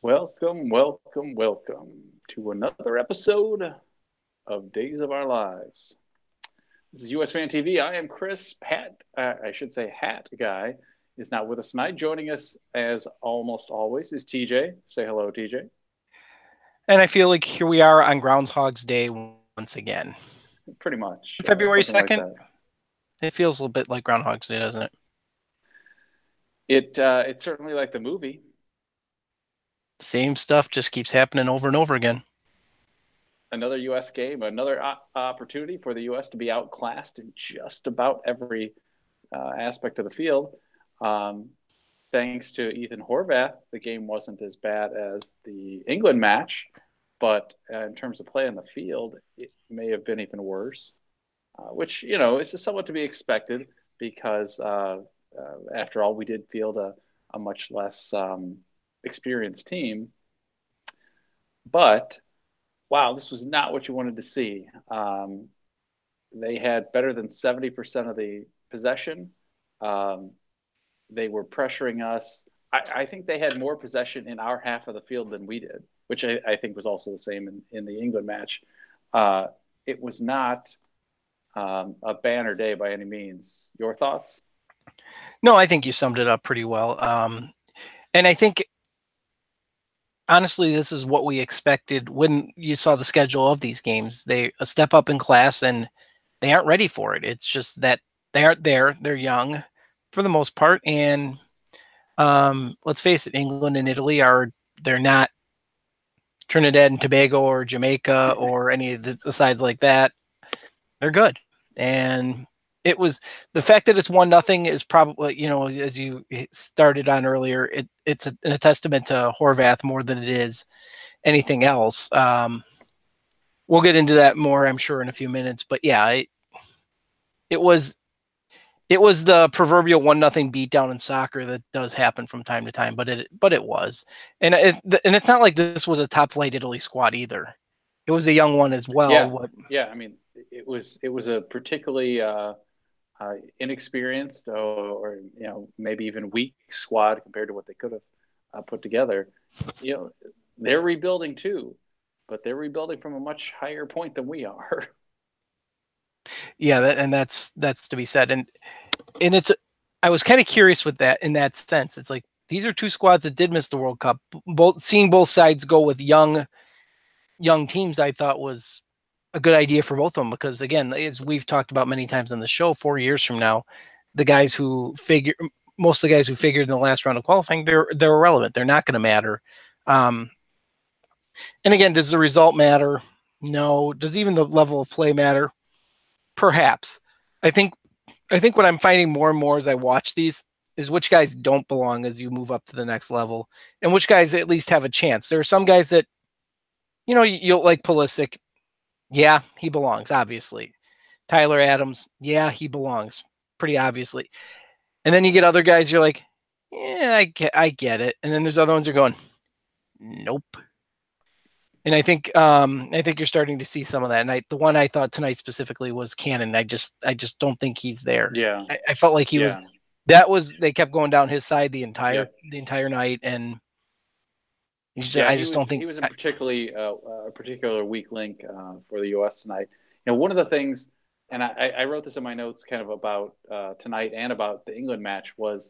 Welcome, welcome, welcome to another episode of Days of Our Lives. This is USfanTV. I am Chris. I should say Hat Guy, is not with us tonight. Joining us, as almost always, is TJ. Say hello, TJ. And I feel like here we are on Groundhog's Day once again. Pretty much, February something like 2nd, that. it feels a little bit like Groundhog's Day, doesn't it? It's certainly like the movie. Same stuff just keeps happening over and over again. Another U.S. game, another opportunity for the U.S. to be outclassed in just about every aspect of the field. Um, Thanks to Ethan Horvath, the game wasn't as bad as the England match, but in terms of play on the field, it may have been even worse, which, is somewhat to be expected because, after all, we did field a much less experienced team. But wow, this was not what you wanted to see. They had better than 70% of the possession. Um, they were pressuring us. I think they had more possession in our half of the field than we did, which I think was also the same in the England match. Uh, it was not a banner day by any means. Your thoughts? No, I think you summed it up pretty well. And I think, honestly, this is what we expected when you saw the schedule of these games. They a step up in class, and they aren't ready for it. It's just that they aren't there. They're young for the most part. And let's face it, England and Italy they're not Trinidad and Tobago or Jamaica or any of the sides like that. They're good. And it was the fact that it's 1-0 is probably, as you started on earlier, it's a testament to Horvath more than it is anything else. We'll get into that more, I'm sure, in a few minutes. But yeah, it was it was the proverbial 1-0 beatdown in soccer that does happen from time to time, but it was, and it's not like this was a top flight Italy squad either. It was a young one as well. Yeah, What yeah. I mean, it was a particularly inexperienced or maybe even weak squad compared to what they could have put together. You know, they're rebuilding too, but they're rebuilding from a much higher point than we are. Yeah, that's to be said, and it's I was kind of curious with that in that sense. It's like these are two squads that did miss the World Cup. Seeing both sides go with young teams, I thought was a good idea for both of them because, again, as we've talked about many times on the show, 4 years from now, the guys who figure most of the guys who figured in the last round of qualifying, they're irrelevant. They're not going to matter. Um, and again, does the result matter? No. Does even the level of play matter? Perhaps. I think I think what I'm finding more and more as I watch these is which guys don't belong as you move up to the next level, and which guys at least have a chance. There are some guys that you'll like Pulisic. Yeah, he belongs, obviously. Tyler Adams, yeah, he belongs, pretty obviously. And then you get other guys, you're like, yeah, I get it. And then there's other ones you're going, nope. And I think you're starting to see some of that. And the one I thought tonight specifically was Cannon. I just don't think he's there. Yeah, I felt like he was. yeah, They kept going down his side the entire yeah, the entire night, and yeah. I He just was don't think. he was a particular weak link for the U.S. tonight. One of the things, and I wrote this in my notes, kind of about tonight and about the England match was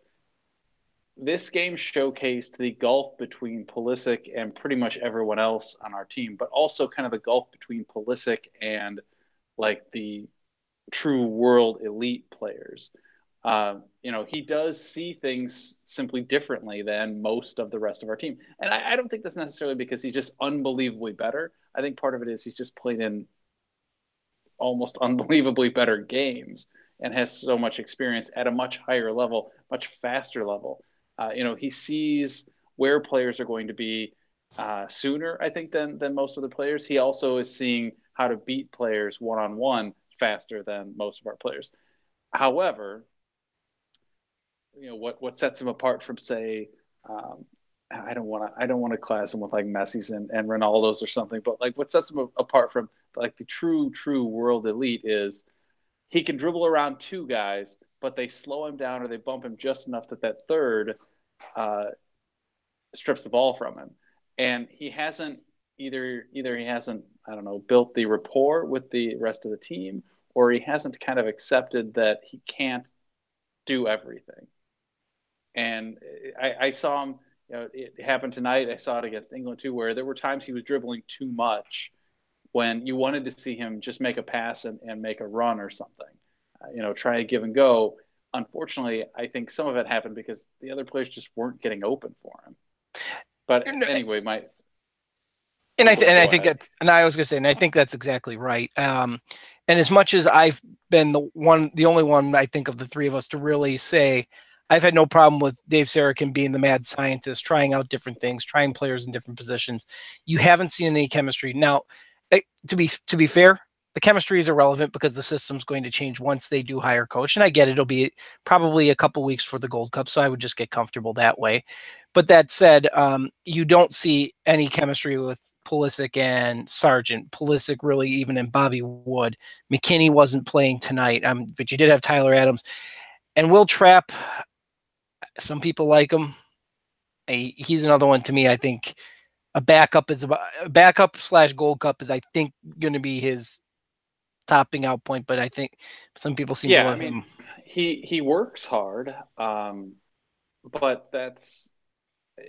this game showcased the gulf between Pulisic and pretty much everyone else on our team, but also kind of the gulf between Pulisic and like the true world elite players. He does see things simply differently than most of the rest of our team. And I don't think that's necessarily because he's just unbelievably better. I think part of it is he's just played in almost unbelievably better games and has so much experience at a much higher level, much faster level. He sees where players are going to be sooner, I think, than most of the players. He also is seeing how to beat players one on one faster than most of our players. However, what sets him apart from, say, um, I don't want to class him with like Messi's and Ronaldo's or something, but like what sets him apart from like the true world elite is he can dribble around two guys, but they slow him down or they bump him just enough that third uh, strips the ball from him. and he hasn't either he hasn't, I don't know, built the rapport with the rest of the team, or he hasn't kind of accepted that he can't do everything. And I saw him, you know, it happened tonight. I saw it against England too, where there were times he was dribbling too much when you wanted to see him just make a pass and make a run or something, try a give and go. Unfortunately, I think some of it happened because the other players just weren't getting open for him. But anyway, And I go think ahead. that's, and I was going to say, and I think that's exactly right. And as much as I've been the only one I think of the three of us to really say, I've had no problem with Dave Sarachan being the mad scientist, trying out different things, trying players in different positions. You haven't seen any chemistry. Now, to be fair, the chemistry is irrelevant because the system's going to change once they do hire coach. And I get it, it'll be probably a couple weeks for the Gold Cup, so I would just get comfortable that way. But that said, you don't see any chemistry with Pulisic and Sargent. Pulisic really even and Bobby Wood. McKinney wasn't playing tonight, but you did have Tyler Adams. And Will Trapp, some people like him. He's another one to me. I think a backup / Gold Cup is, I think, going to be his topping out point. But I think some people seem to Yeah, I love mean, him. he works hard, but that's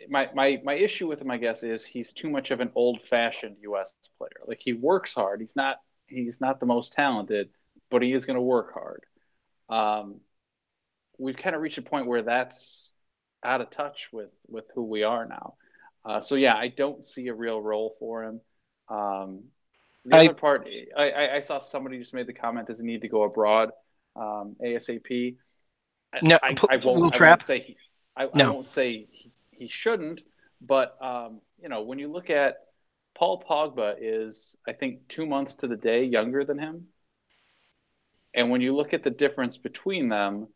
my issue with him. I guess is he's too much of an old fashioned U.S. player. Like he works hard. He's not the most talented, but he is going to work hard. Um, we've kind of reached a point where that's out of touch with who we are now. So yeah, I don't see a real role for him. Um, the I other part, I saw somebody just made the comment: does he need to go abroad ASAP? no I won't Will I won't Trapp. say I No, won't say he shouldn't, but when you look at Paul Pogba is I think 2 months to the day younger than him, and when you look at the difference between them,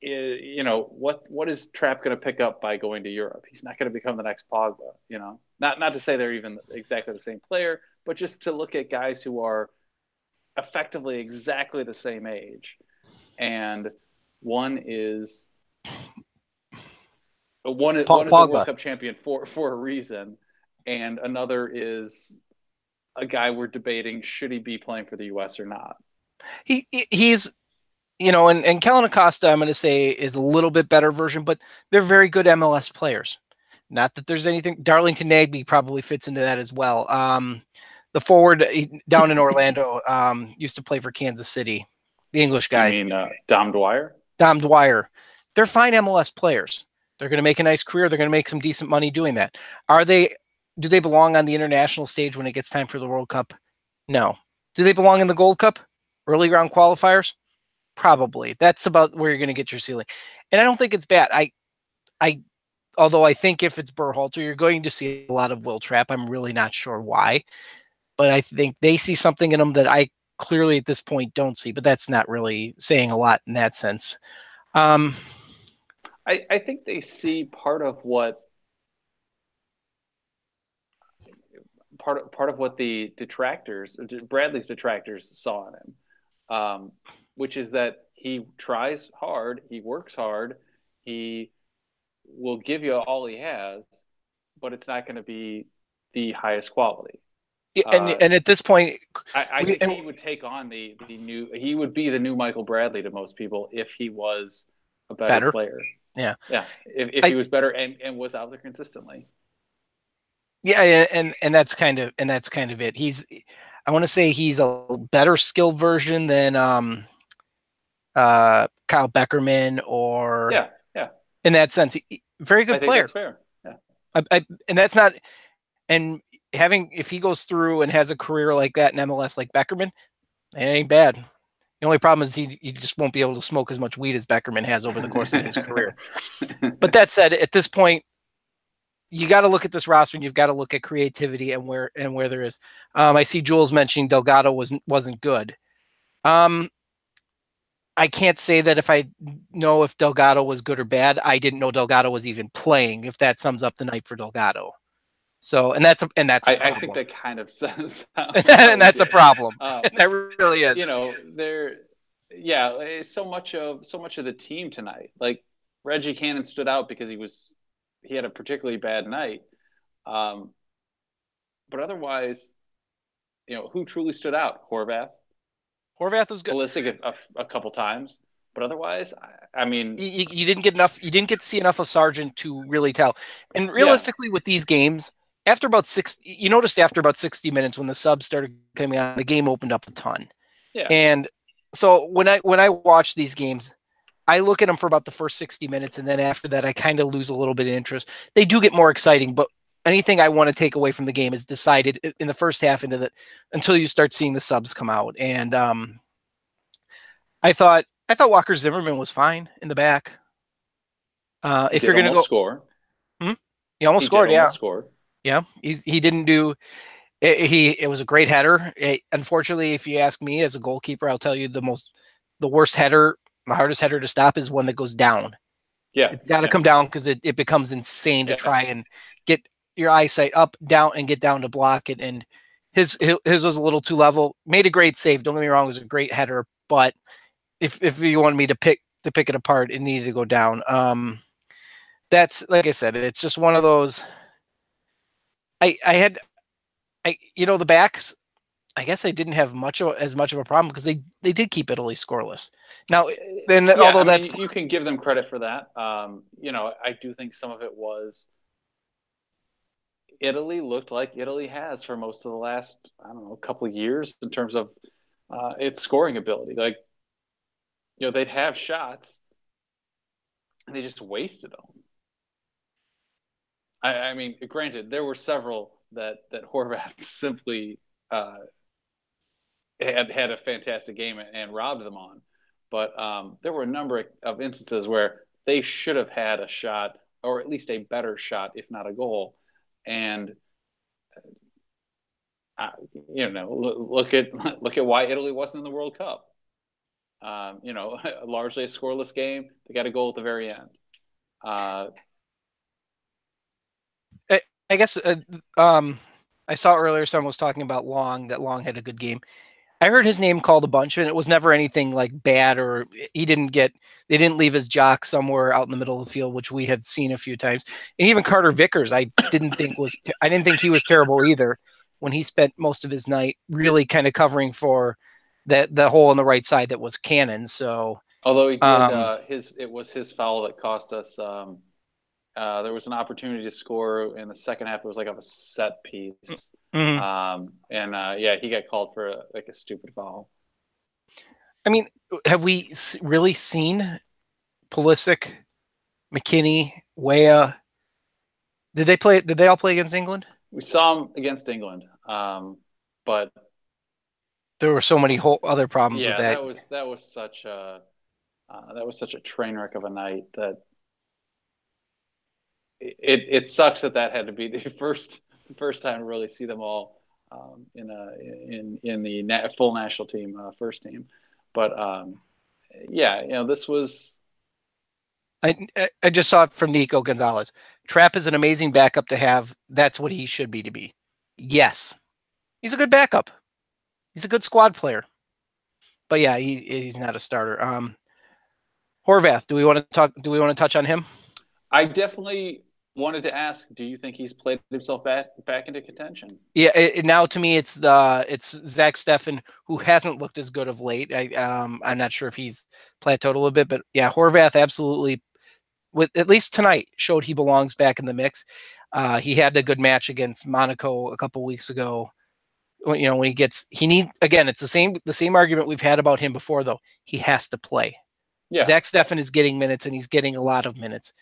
what is Trapp going to pick up by going to Europe? He's not going to become the next Pogba. Not to say they're even exactly the same player, but just to look at guys who are effectively exactly the same age, and one is one is a World Pogba. Cup champion for a reason, and another is a guy we're debating should he be playing for the U.S. or not. He's and Kellen Acosta, I'm going to say, is a little bit better version, but they're very good MLS players. Not that there's anything. Darlington Nagbe probably fits into that as well. The forward down in Orlando used to play for Kansas City, the English You guy, mean Dom Dwyer? Dom Dwyer. They're fine MLS players. They're going to make a nice career. They're going to make some decent money doing that. Are they? Do they belong on the international stage when it gets time for the World Cup? No. Do they belong in the Gold Cup? Early round qualifiers? Probably. That's about where you're going to get your ceiling. And I don't think it's bad. I although I think if it's Berhalter, you're going to see a lot of Will Trapp. I'm really not sure why, but I think they see something in him that I clearly at this point don't see. But that's not really saying a lot in that sense. Um, I think they see part of what the detractors, Bradley's detractors, saw in him, which is that he tries hard, he works hard, he will give you all he has, but it's not going to be the highest quality. and Uh, and at this point, I think he would take on the new. He would be the new Michael Bradley to most people if he was a better better. player. Yeah. Yeah, if he I was better and was out there consistently. yeah, and that's kind of it. I want to say he's a better skilled version than Kyle Beckerman, or Yeah, yeah, in that sense, very I good think player. that's fair. Yeah, And that's not, and if he goes through and has a career like that in MLS like Beckerman, it ain't bad. The only problem is he just won't be able to smoke as much weed as Beckerman has over the course of his career. But that said, at this point, you got to look at this roster and you've got to look at creativity and where there is. I see Jules mentioning Delgado wasn't good. I can't say that if I know if Delgado was good or bad. I didn't know Delgado was even playing. If that sums up the night for Delgado. So, and that's a I think problem. that kind of says how And he that's a did. problem. Uh, That really is. there, yeah, so much of the team tonight. Like Reggie Cannon stood out because he was he had a particularly bad night. Um, but otherwise, who truly stood out? Horvath, Horvath was good. Pulisic a couple times, but otherwise, I mean, You didn't get enough. You didn't get to see enough of Sargent to really tell. And yeah, realistically, with these games, after about you noticed after about 60 minutes when the subs started coming on, the game opened up a ton. yeah, And so when I watch these games, I look at them for about the first 60 minutes, and then after that, I kind of lose a little bit of interest. They do get more exciting, but anything I want to take away from the game is decided in the first half into the until you start seeing the subs come out. And I thought Walker Zimmerman was fine in the back. he If did you're gonna almost go, score. hmm? He almost He did scored. Yeah, almost score. yeah. He didn't do. It was a great header. Unfortunately, if you ask me as a goalkeeper, I'll tell you the worst header, the hardest header to stop is one that goes down. Yeah, It's got to yeah, come down because it becomes insane to yeah. try and get your eyesight up, down, and get down to block it. And his was a little too level. Made a great save. Don't get me wrong, it was a great header. But if you wanted me to pick it apart, it needed to go down. That's like I said, it's just one of those. I had the backs. I guess they didn't have as much of a problem because they did keep Italy scoreless. Now, then Yeah, although I that's mean, you can give them credit for that. I do think some of it was Italy looked like Italy has for most of the last, I don't know, couple of years in terms of its scoring ability. Like, they'd have shots and they just wasted them. I mean, granted, there were several that Horvath simply uh, had a fantastic game and robbed them on, but there were a number of instances where they should have had a shot or at least a better shot, if not a goal, and uh, look at look at why Italy wasn't in the World Cup. Largely a scoreless game. They got a goal at the very end. Uh, I guess I saw earlier someone was talking about Long, that Long had a good game. I heard his name called a bunch, and it was never anything like bad, or they didn't leave his jock somewhere out in the middle of the field, which we had seen a few times. And even Carter Vickers, I didn't think he was terrible either when he spent most of his night really kind of covering for the hole on the right side that was Cannon. So, although he did um, it was his foul that cost us. There was an opportunity to score in the second half. It was like a set piece, mhm. and yeah, he got called for like a stupid foul. I mean, have we really seen Pulisic, McKinney, Weah? Did they play? Did they all play against England? We saw him against England, but There were so many other problems with yeah, that. that was such a train wreck of a night that it sucks that had to be the first time to really see them all in the full national team first team, but yeah, this was I just saw it from Nico Gonzalez. Trapp is an amazing backup to have. That's what he should be to be. Yes, he's a good backup. He's a good squad player. But yeah, he's not a starter. Horvath, do we want to talk? Do we want to touch on him? I definitely wanted to ask, do you think he's played himself back into contention? Yeah, now to me it's Zach Steffen who hasn't looked as good of late. I'm not sure if he's plateaued a little bit, but yeah, Horvath absolutely, with at least tonight, showed he belongs back in the mix. He had a good match against Monaco a couple weeks ago. When it's the same argument we've had about him before though. He has to play. Yeah, Zach Steffen is getting minutes and he's getting a lot of minutes.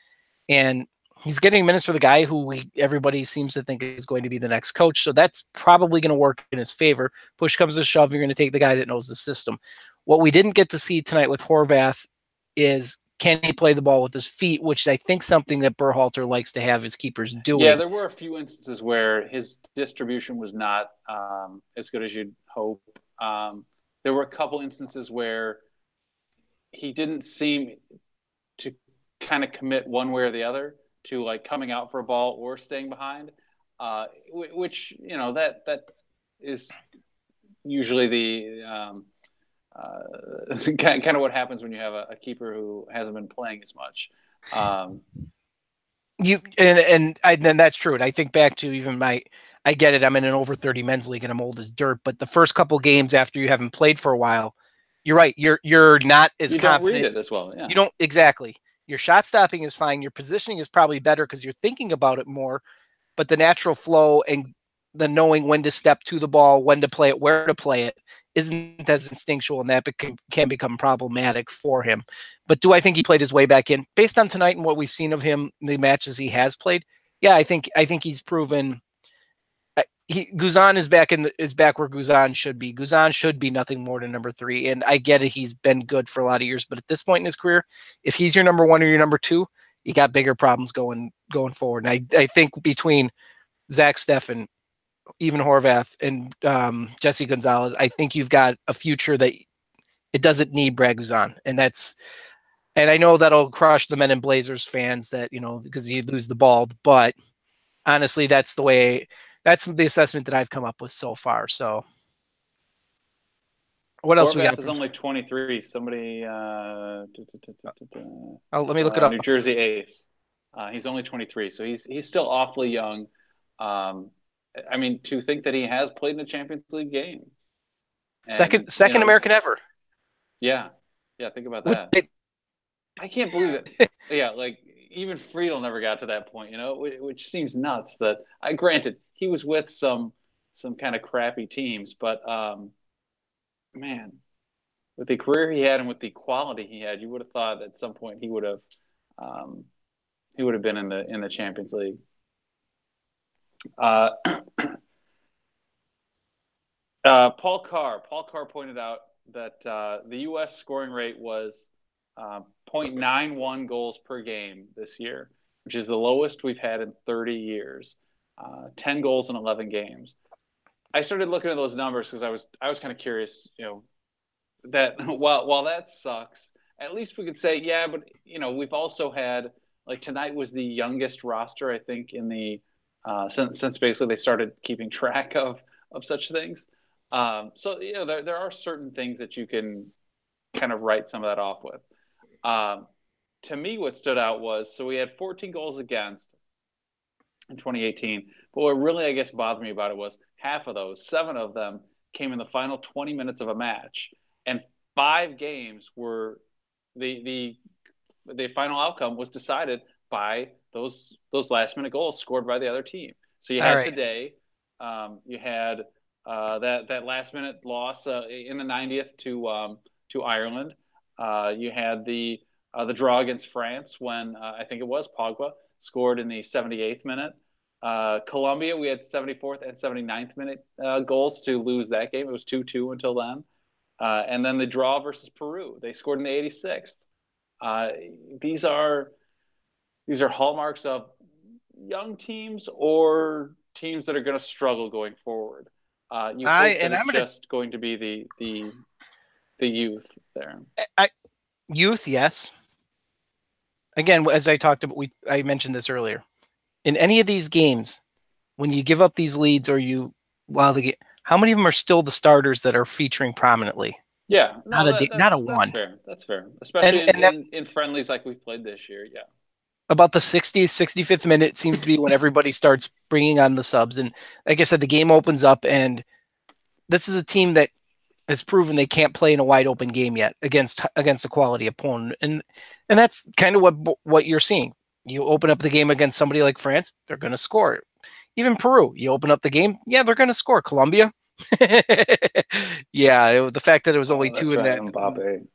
And he's getting minutes for the guy who everybody seems to think is going to be the next coach. So that's probably going to work in his favor. Push comes to shove, you're going to take the guy that knows the system. What we didn't get to see tonight with Horvath is can he play the ball with his feet, which I think something that Berhalter likes to have his keepers yeah. doing. There were a few instances where his distribution was not as good as you'd hope. There were a couple instances where he didn't seem to kind of commit one way or the other to like coming out for a ball or staying behind, which that is usually the kind of what happens when you have a keeper who hasn't been playing as much. Um, And then that's true. And I think back to even I get it. I'm in an over 30 men's league and I'm old as dirt. But the first couple games after you haven't played for a while, you're right. You're not as You don't read confident. it as well. Yeah. You don't exactly. Your shot stopping is fine. Your positioning is probably better because you're thinking about it more. But the natural flow and the knowing when to step to the ball, when to play it, where to play it, isn't as instinctual, and that can become problematic for him. But do I think he played his way back in based on tonight and what we've seen of him, the matches he has played? Yeah, I think he's proven. Guzan is back where Guzan should be. Guzan should be nothing more than number 3, and I get it. He's been good for a lot of years, but at this point in his career, if he's your number 1 or your number 2, you got bigger problems going forward. And I think between Zach Steffen, even Horvath, and Jesse Gonzalez, I think you've got a future that it doesn't need Brad Guzan, and I know that'll crush the Men in Blazers fans that because you lose the ball, but honestly, that's the assessment that I've come up with so far. So, what else we got? Horvath is only 23. Somebody, let me look it up. New Jersey Ace. He's only 23, so he's still awfully young. I mean, to think that he has played in a Champions League game. And, second American ever. Yeah. Think about that. I can't believe it. Yeah, like even Friedel never got to that point, which seems nuts. That granted he was with some kind of crappy teams, but man, with the career he had and with the quality he had, you would have thought at some point he would have been in the Champions League. Paul Carr pointed out that the U.S. scoring rate was 0.91 goals per game this year, which is the lowest we've had in 30 years. 10 goals in 11 games. I started looking at those numbers because I was kind of curious, that while that sucks, at least we could say, yeah, but we've also had, like, tonight was the youngest roster, I think, in the since basically they started keeping track of such things. So there are certain things that you can kind of write some of that off with. To me, what stood out was, so we had 14 goals against in 2018, but what really, I guess, bothered me about it was half of those, 7 of them, came in the final 20 minutes of a match, and 5 games were the final outcome was decided by those last minute goals scored by the other team. So you had today, you had that last minute loss in the 90th to Ireland. You had the draw against France when I think it was Pogba scored in the 78th minute. Colombia, we had 74th and 79th minute goals to lose that game. It was 2-2 until then. And then the draw versus Peru, they scored in the 86th. These are hallmarks of young teams or teams that are going to struggle going forward. You hope that it's just going to be the youth there. Youth, yes. Again, as I talked about, I mentioned this earlier. In any of these games, when you give up these leads how many of them are still the starters that are featuring prominently? Yeah, not a one. That's fair. Especially in friendlies like we've played this year. Yeah. About the 60th, 65th minute seems to be when everybody starts bringing on the subs. And like I said, the game opens up, and this is a team that has proven they can't play in a wide open game yet against a quality opponent. And that's kind of what you're seeing. You open up the game against somebody like France, they're going to score. Even Peru, you open up the game, yeah, they're going to score. Colombia, yeah, the fact that it was only 2 in that. Mbappe.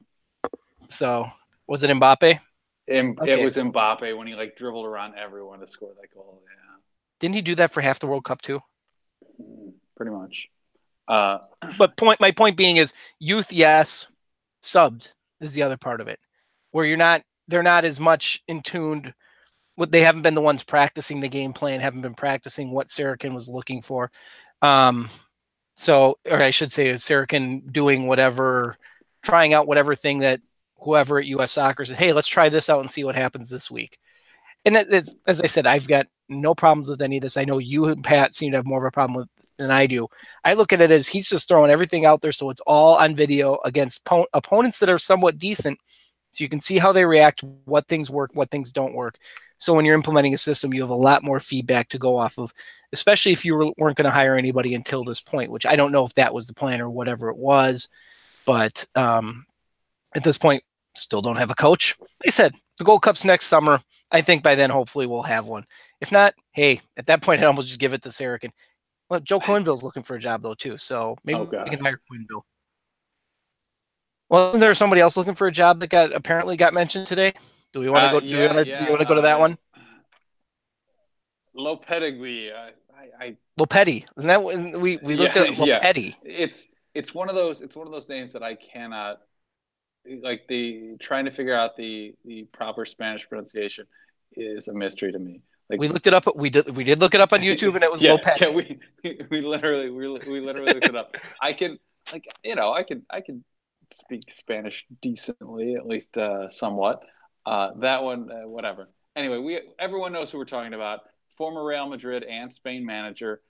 So was it Mbappe? It was Mbappe when he dribbled around everyone to score that goal. Yeah. Didn't he do that for half the World Cup too? Pretty much. But my point being is youth, yes, subs is the other part of it, where they're not as much in tuned. They haven't been the ones practicing the game plan, haven't been practicing what Saracen was looking for. So, or I should say, Saracen doing trying out whatever thing that whoever at US Soccer said, hey, let's try this out and see what happens this week. And as I said, I've got no problems with any of this. I know you and Pat seem to have more of a problem with than I do. I look at it as he's just throwing everything out there, so it's all on video against opponents that are somewhat decent. So you can see how they react, what things work, what things don't work. So when you're implementing a system, you have a lot more feedback to go off of, especially if you weren't going to hire anybody until this point, which I don't know if that was the plan or whatever it was. But at this point, still don't have a coach. Like I said, the Gold Cup's next summer. I think by then, hopefully, we'll have one. If not, hey, at that point, I'd almost just give it to Sarek. And well, Joe Quinville's looking for a job though too, so maybe Oh we can God. hire Quinville. Well, isn't there somebody else looking for a job that apparently got mentioned today? Do we want to go? Yeah, Do you want to go to that yeah. one? Lopetegui. Lopetti. Isn't that when we looked Yeah, at yeah. Lopetti? It's one of those names that I cannot, like, the trying to figure out the proper Spanish pronunciation is a mystery to me. Like, We looked it up. We did look it up on YouTube, and it was yeah, Lopetti. we literally looked it up. I can, like, I can speak Spanish decently, at least somewhat. That one, whatever. Anyway, everyone knows who we're talking about. Former Real Madrid and Spain manager.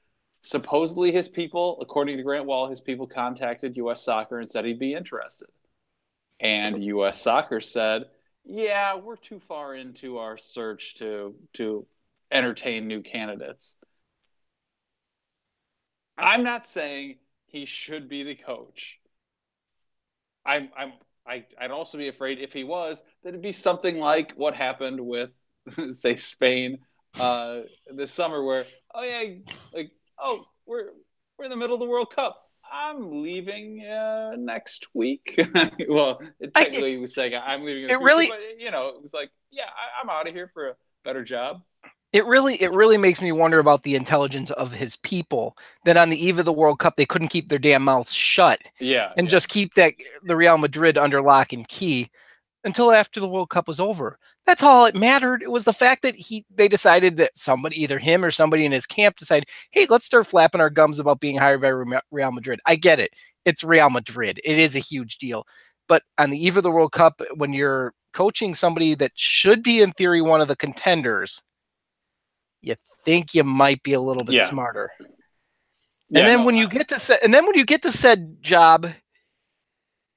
Supposedly, his people, according to Grant Wall, his people contacted U.S. Soccer and said he'd be interested. And U.S. Soccer said, "Yeah, we're too far into our search to entertain new candidates." I'm not saying he should be the coach. I'm I'd also be afraid if he was that it'd be something like what happened with, say, Spain this summer, where, oh yeah, like, oh, we're in the middle of the World Cup. I'm leaving next week. Well, I technically he was saying I'm leaving in the it future, really but it was like, yeah, I'm out of here for a better job. it really makes me wonder about the intelligence of his people. That on the eve of the World Cup, they couldn't keep their damn mouths shut Yeah, and yeah, just keep the Real Madrid under lock and key until after the World Cup was over. That's all it mattered. It was the fact that they decided that somebody, either him or somebody in his camp, decided, hey, let's start flapping our gums about being hired by Real Madrid. I get it. It's Real Madrid. It is a huge deal. But on the eve of the World Cup, when you're coaching somebody that should be in theory one of the contenders, you think you might be a little bit yeah, smarter. And yeah. then No, when you get to said job,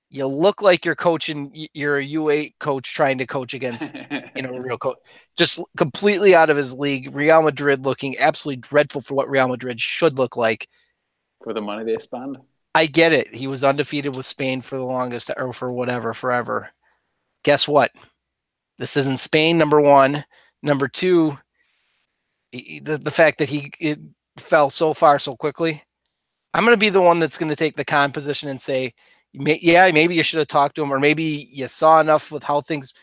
you look like you're coaching. You're a U8 coach trying to coach against, a real coach, just completely out of his league. Real Madrid looking absolutely dreadful for what Real Madrid should look like. for the money they spend. I get it. He was undefeated with Spain for the longest, or for whatever, forever. Guess what? This isn't Spain. Number one. Number two, the fact that it fell so far so quickly. I'm going to be the one that's going to take the con position and say, yeah, maybe you should have talked to him, or maybe you saw enough with how things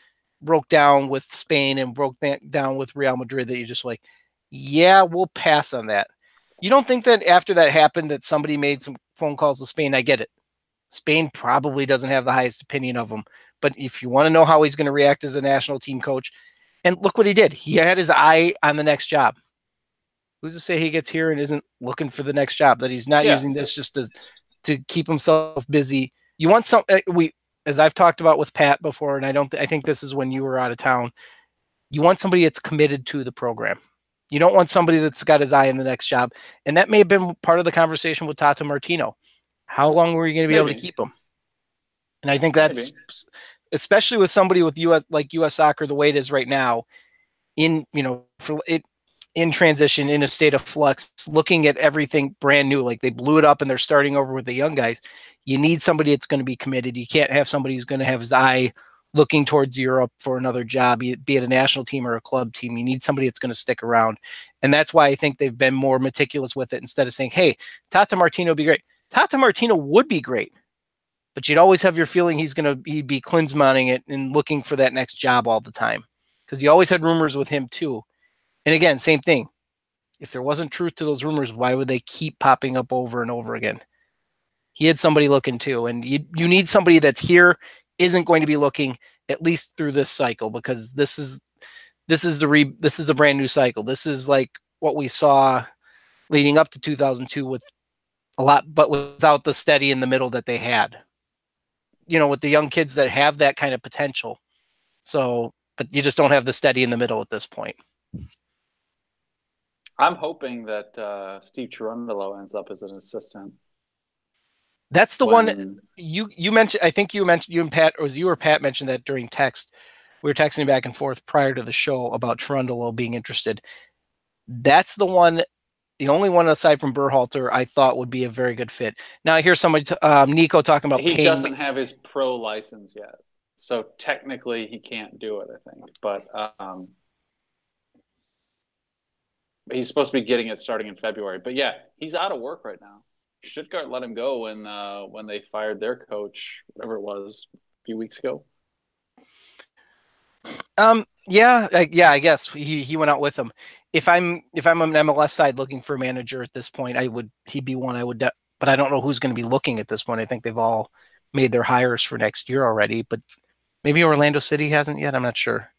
broke down with Spain and broke down with Real Madrid that you're just like, yeah, we'll pass on that. You don't think that after that happened that somebody made some phone calls to Spain? I get it. Spain probably doesn't have the highest opinion of him. But if you want to know how he's going to react as a national team coach, and look what he did. He had his eye on the next job. Who's to say he gets here and isn't looking for the next job? That he's not Yeah, using this just to keep himself busy. You want some as I've talked about with Pat before, and I think this is when you were out of town. You want somebody that's committed to the program. You don't want somebody that's got his eye in the next job. And that may have been part of the conversation with Tata Martino. How long were you going to be able to maybe, keep him? And I think that's maybe. especially with somebody with US soccer the way it is right now, for it in transition, in a state of flux, looking at everything brand new, like they blew it up and they're starting over with the young guys. You need somebody that's going to be committed. You can't have somebody who's going to have his eye looking towards Europe for another job, be it a national team or a club team. You need somebody that's going to stick around. And that's why I think they've been more meticulous with it, instead of saying, hey, Tata Martino would be great. Tata Martino would be great, but you'd always have your feeling he'd be Klinsmanning it and looking for that next job all the time, because you always had rumors with him too. And again, same thing. If there wasn't truth to those rumors, why would they keep popping up over and over again? He had somebody looking too, and you need somebody that's here, isn't going to be looking at least through this cycle, because this is a brand new cycle. This is like what we saw leading up to 2002 with a lot, but without the steady in the middle that they had. With the young kids that have that kind of potential. So, but you just don't have the steady in the middle at this point. I'm hoping that Steve Cherundolo ends up as an assistant. That's the one when you mentioned. I think you mentioned, you and Pat, or was you or Pat mentioned that during text. We were texting back and forth prior to the show about Trundle being interested. That's the one, the only one aside from Berhalter I thought would be a very good fit. Now I hear somebody, Nico, talking about he paying. doesn't have his pro license yet, so technically he can't do it, I think. But he's supposed to be getting it starting in February. But yeah, he's out of work right now. Stuttgart let him go when they fired their coach, whatever it was, a few weeks ago. Yeah, I guess he went out with them. If I'm on MLS side looking for a manager at this point, he'd be one I would, but I don't know who's going to be looking at this point. I think they've all made their hires for next year already, but maybe Orlando City hasn't yet. I'm not sure.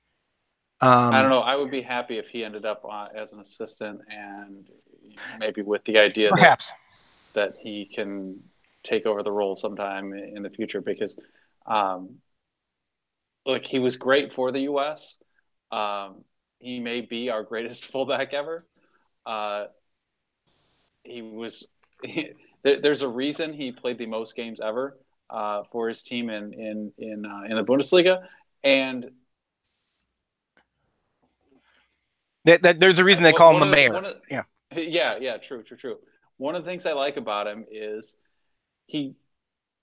I don't Um, know. I would be happy if he ended up as an assistant, and maybe with the idea Perhaps. that he can take over the role sometime in the future, because um, look, he was great for the U.S. He may be our greatest fullback ever. Uh, he was. There's a reason he played the most games ever for his team in the Bundesliga, and There's a reason they call him one a of the mayor. one of Yeah. yeah, true. One of the things I like about him is he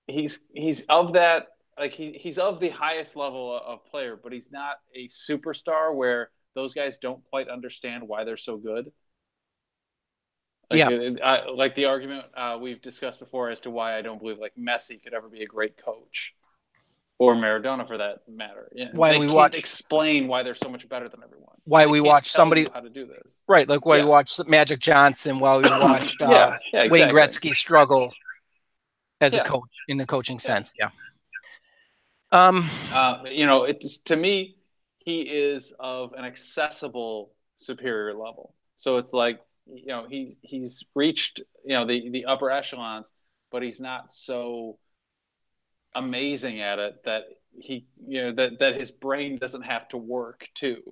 he's of that, like he's of the highest level of player, but he's not a superstar where those guys don't quite understand why they're so good. Like Yeah. like the argument we've discussed before as to why I don't believe like Messi could ever be a great coach, or Maradona for that matter. Yeah, Why they we can't watch explain why they're so much better than everyone. why They we can't watch tell somebody, you how to do this. right, like why we Yeah, watched Magic Johnson, while we watched yeah, Wayne exactly. Gretzky struggle as a Yeah, coach in the coaching yeah. sense. Yeah. Um, It's to me, he is of an accessible superior level. So it's like, he's reached, the upper echelons, but he's not so amazing at it that that his brain doesn't have to work too.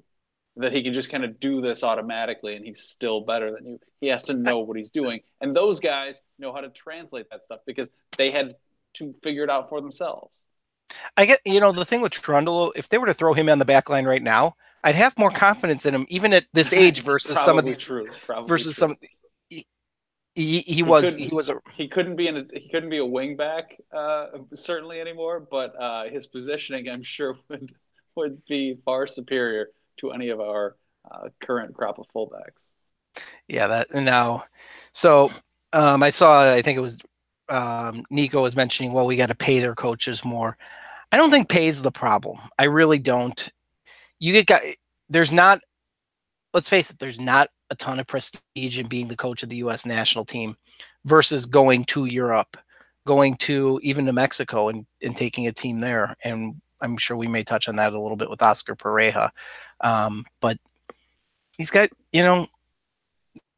That he can just kind of do this automatically and he's still better than you. He has to I, know what he's doing. And those guys know how to translate that stuff because they had to figure it out for themselves. I get, the thing with Trundle, if they were to throw him on the back line right now, I'd have more confidence in him, even at this age, versus some of Probably these, true. Probably versus true. some. He He was couldn't. a He couldn't be he couldn't be a wing back certainly anymore. But his positioning, I'm sure, would be far superior to any of our current crop of fullbacks. yeah, that now. So I saw, I think it was Nico was mentioning, well, we got to pay their coaches more. I don't think pay is the problem. I really don't. You get got there's not, let's face it, there's not a ton of prestige in being the coach of the U.S. national team versus going to Europe, going to even to Mexico and taking a team there. And I'm sure we may touch on that a little bit with Oscar Pareja. But he's got,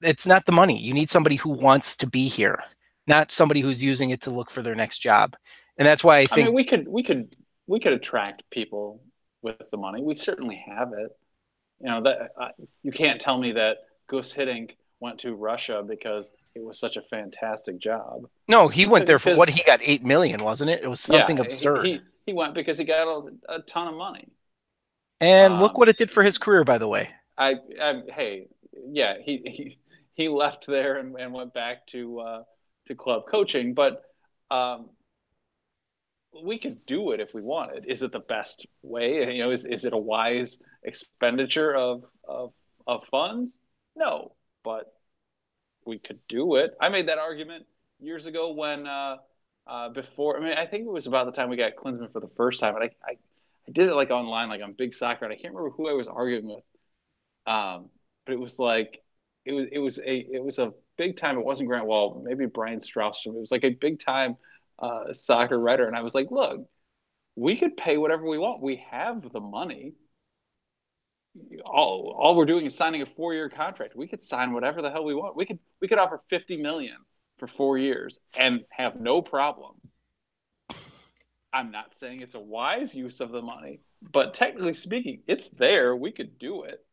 it's not the money. You need somebody who wants to be here, not somebody who's using it to look for their next job. And that's why I I mean, think, we could attract people with the money. We certainly have it. That you can't tell me that Gus Hiddink went to Russia because it was such a fantastic job. no, he He went took there for what, because he got 8 million, wasn't it? It was something yeah, absurd. he went because he got a ton of money. And look Um, what it did for his career, by the way. hey, yeah, he left there and went back to club coaching, but um, we could do it if we wanted. Is it the best way? Is it a wise expenditure of funds? No, but we could do it. I made that argument years ago when before. I mean, I think it was about the time we got Klinsmann for the first time, and I did it like online, like on Big Soccer, and I can't remember who I was arguing with. But it was like it was a big time. It wasn't Grant Wall, maybe Brian Strauss. It was like a big time soccer writer, and I was like, look, we could pay whatever we want. We have the money. All we're doing is signing a 4-year contract. We could sign whatever the hell we want. We could offer 50 million for 4 years and have no problem. I'm not saying it's a wise use of the money, but technically speaking, it's there. We could do it.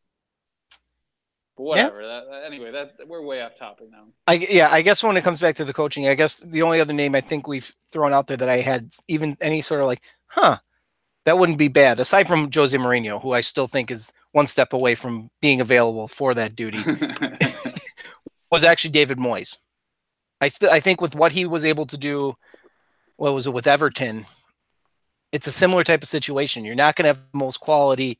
But Yeah. whatever. Anyway, we're way off topic now. I guess when it comes back to the coaching, I guess the only other name I think we've thrown out there that I had even any sort of like, that wouldn't be bad, aside from Jose Mourinho, who I still think is one step away from being available for that duty, was actually David Moyes. I think with what he was able to do, what was it with Everton? It's a similar type of situation. You're not going to have the most quality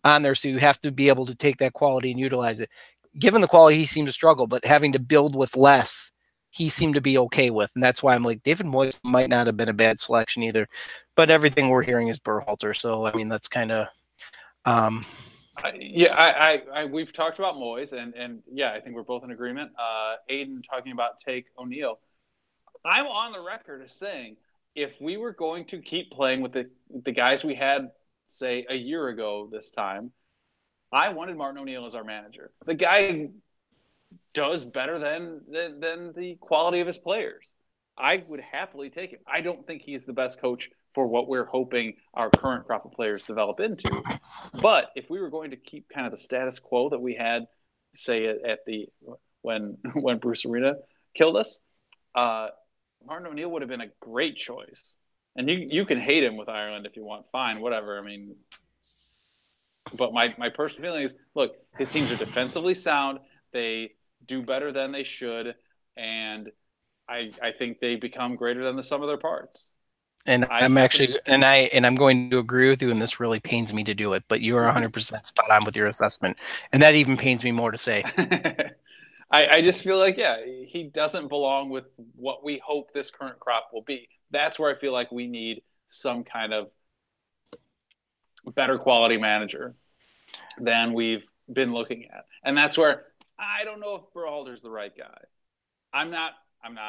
on there, so you have to be able to take that quality and utilize it. Given the quality, he seemed to struggle, but having to build with less, he seemed to be okay with, and that's why I'm like David Moyes might not have been a bad selection either. But everything we're hearing is Berhalter, so I mean that's kind of. We've talked about Moyes, and yeah, I think we're both in agreement. Aiden talking about take O'Neill. I'm on the record as saying if we were going to keep playing with the guys we had, say, a year ago this time, I wanted Martin O'Neill as our manager. The guy does better than the quality of his players. I would happily take him. I don't think he's the best coach for what we're hoping our current crop of players develop into. But if we were going to keep kind of the status quo that we had, say at the when Bruce Arena killed us, Martin O'Neill would have been a great choice. And you can hate him with Ireland if you want. Fine, whatever. I mean, but my personal feeling is, look, his teams are defensively sound. They do better than they should, and I think they become greater than the sum of their parts. And I'm actually, and I'm going to agree with you, and this really pains me to do it, but you are 100% spot on with your assessment, and that even pains me more to say. I just feel like, yeah, he doesn't belong with what we hope this current crop will be. That's where I feel like we need some kind of better quality manager than we've been looking at, and that's where I don't know if Berhalter's the right guy. I'm not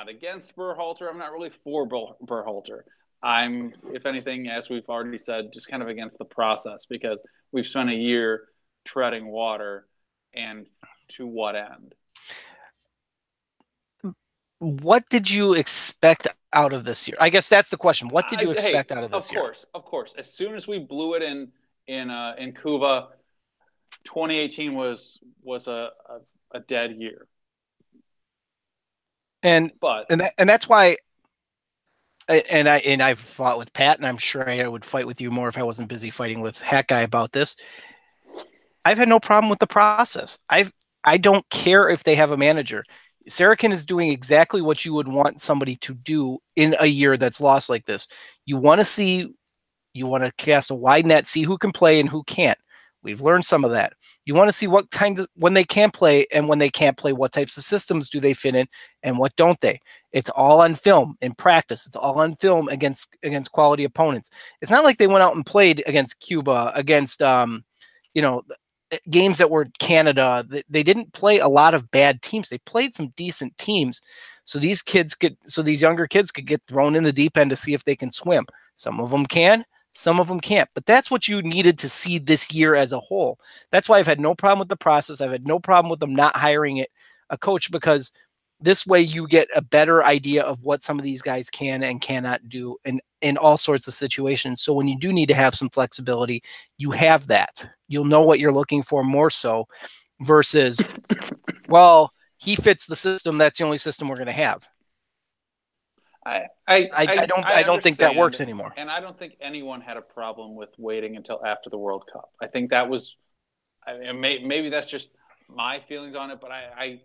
against Berhalter. I'm not really for Berhalter. I'm, if anything, as we've already said, just kind of against the process because we've spent a year treading water, and to what end? What did you expect out of this year? I guess that's the question. What did you expect out of this year? Of course. As soon as we blew it in Cuba, 2018 was a dead year. And that's why. And I've fought with Pat, and I'm sure I would fight with you more if I wasn't busy fighting with Hat Guy about this. I've had no problem with the process. I don't care if they have a manager. Saracen is doing exactly what you would want somebody to do in a year that's lost like this. You want to cast a wide net, see who can play and who can't. We've learned some of that. You want to see what kinds of, when they can play and when they can't play, what types of systems do they fit in and what don't they? It's all on film in practice. It's all on film against quality opponents. It's not like they went out and played against Cuba, against games that were Canada. They didn't play a lot of bad teams. They played some decent teams. So these younger kids could get thrown in the deep end to see if they can swim. Some of them can, some of them can't. But that's what you needed to see this year as a whole. That's why I've had no problem with the process. I've had no problem with them not hiring a coach, because this way you get a better idea of what some of these guys can and cannot do in all sorts of situations. So when you do need to have some flexibility, you have that. You'll know what you're looking for more so versus, well, he fits the system. That's the only system we're going to have. I don't think that works anymore. And I don't think anyone had a problem with waiting until after the World Cup. I think that was, maybe that's just my feelings on it, but I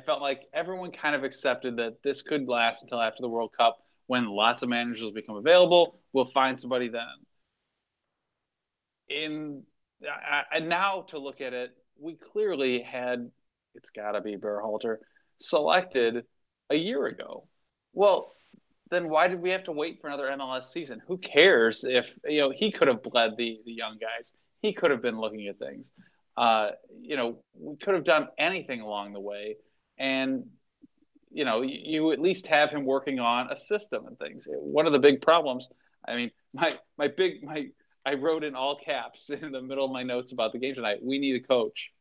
felt like everyone kind of accepted that this could last until after the World Cup when lots of managers will become available. We'll find somebody then. And now to look at it, we clearly had, it's got to be Berhalter, selected a year ago. Well, then why did we have to wait for another MLS season? Who cares if, he could have bled the young guys. He could have been looking at things. We could have done anything along the way. And, you at least have him working on a system and things. One of the big problems, I mean, I wrote in all caps in the middle of my notes about the game tonight, we need a coach.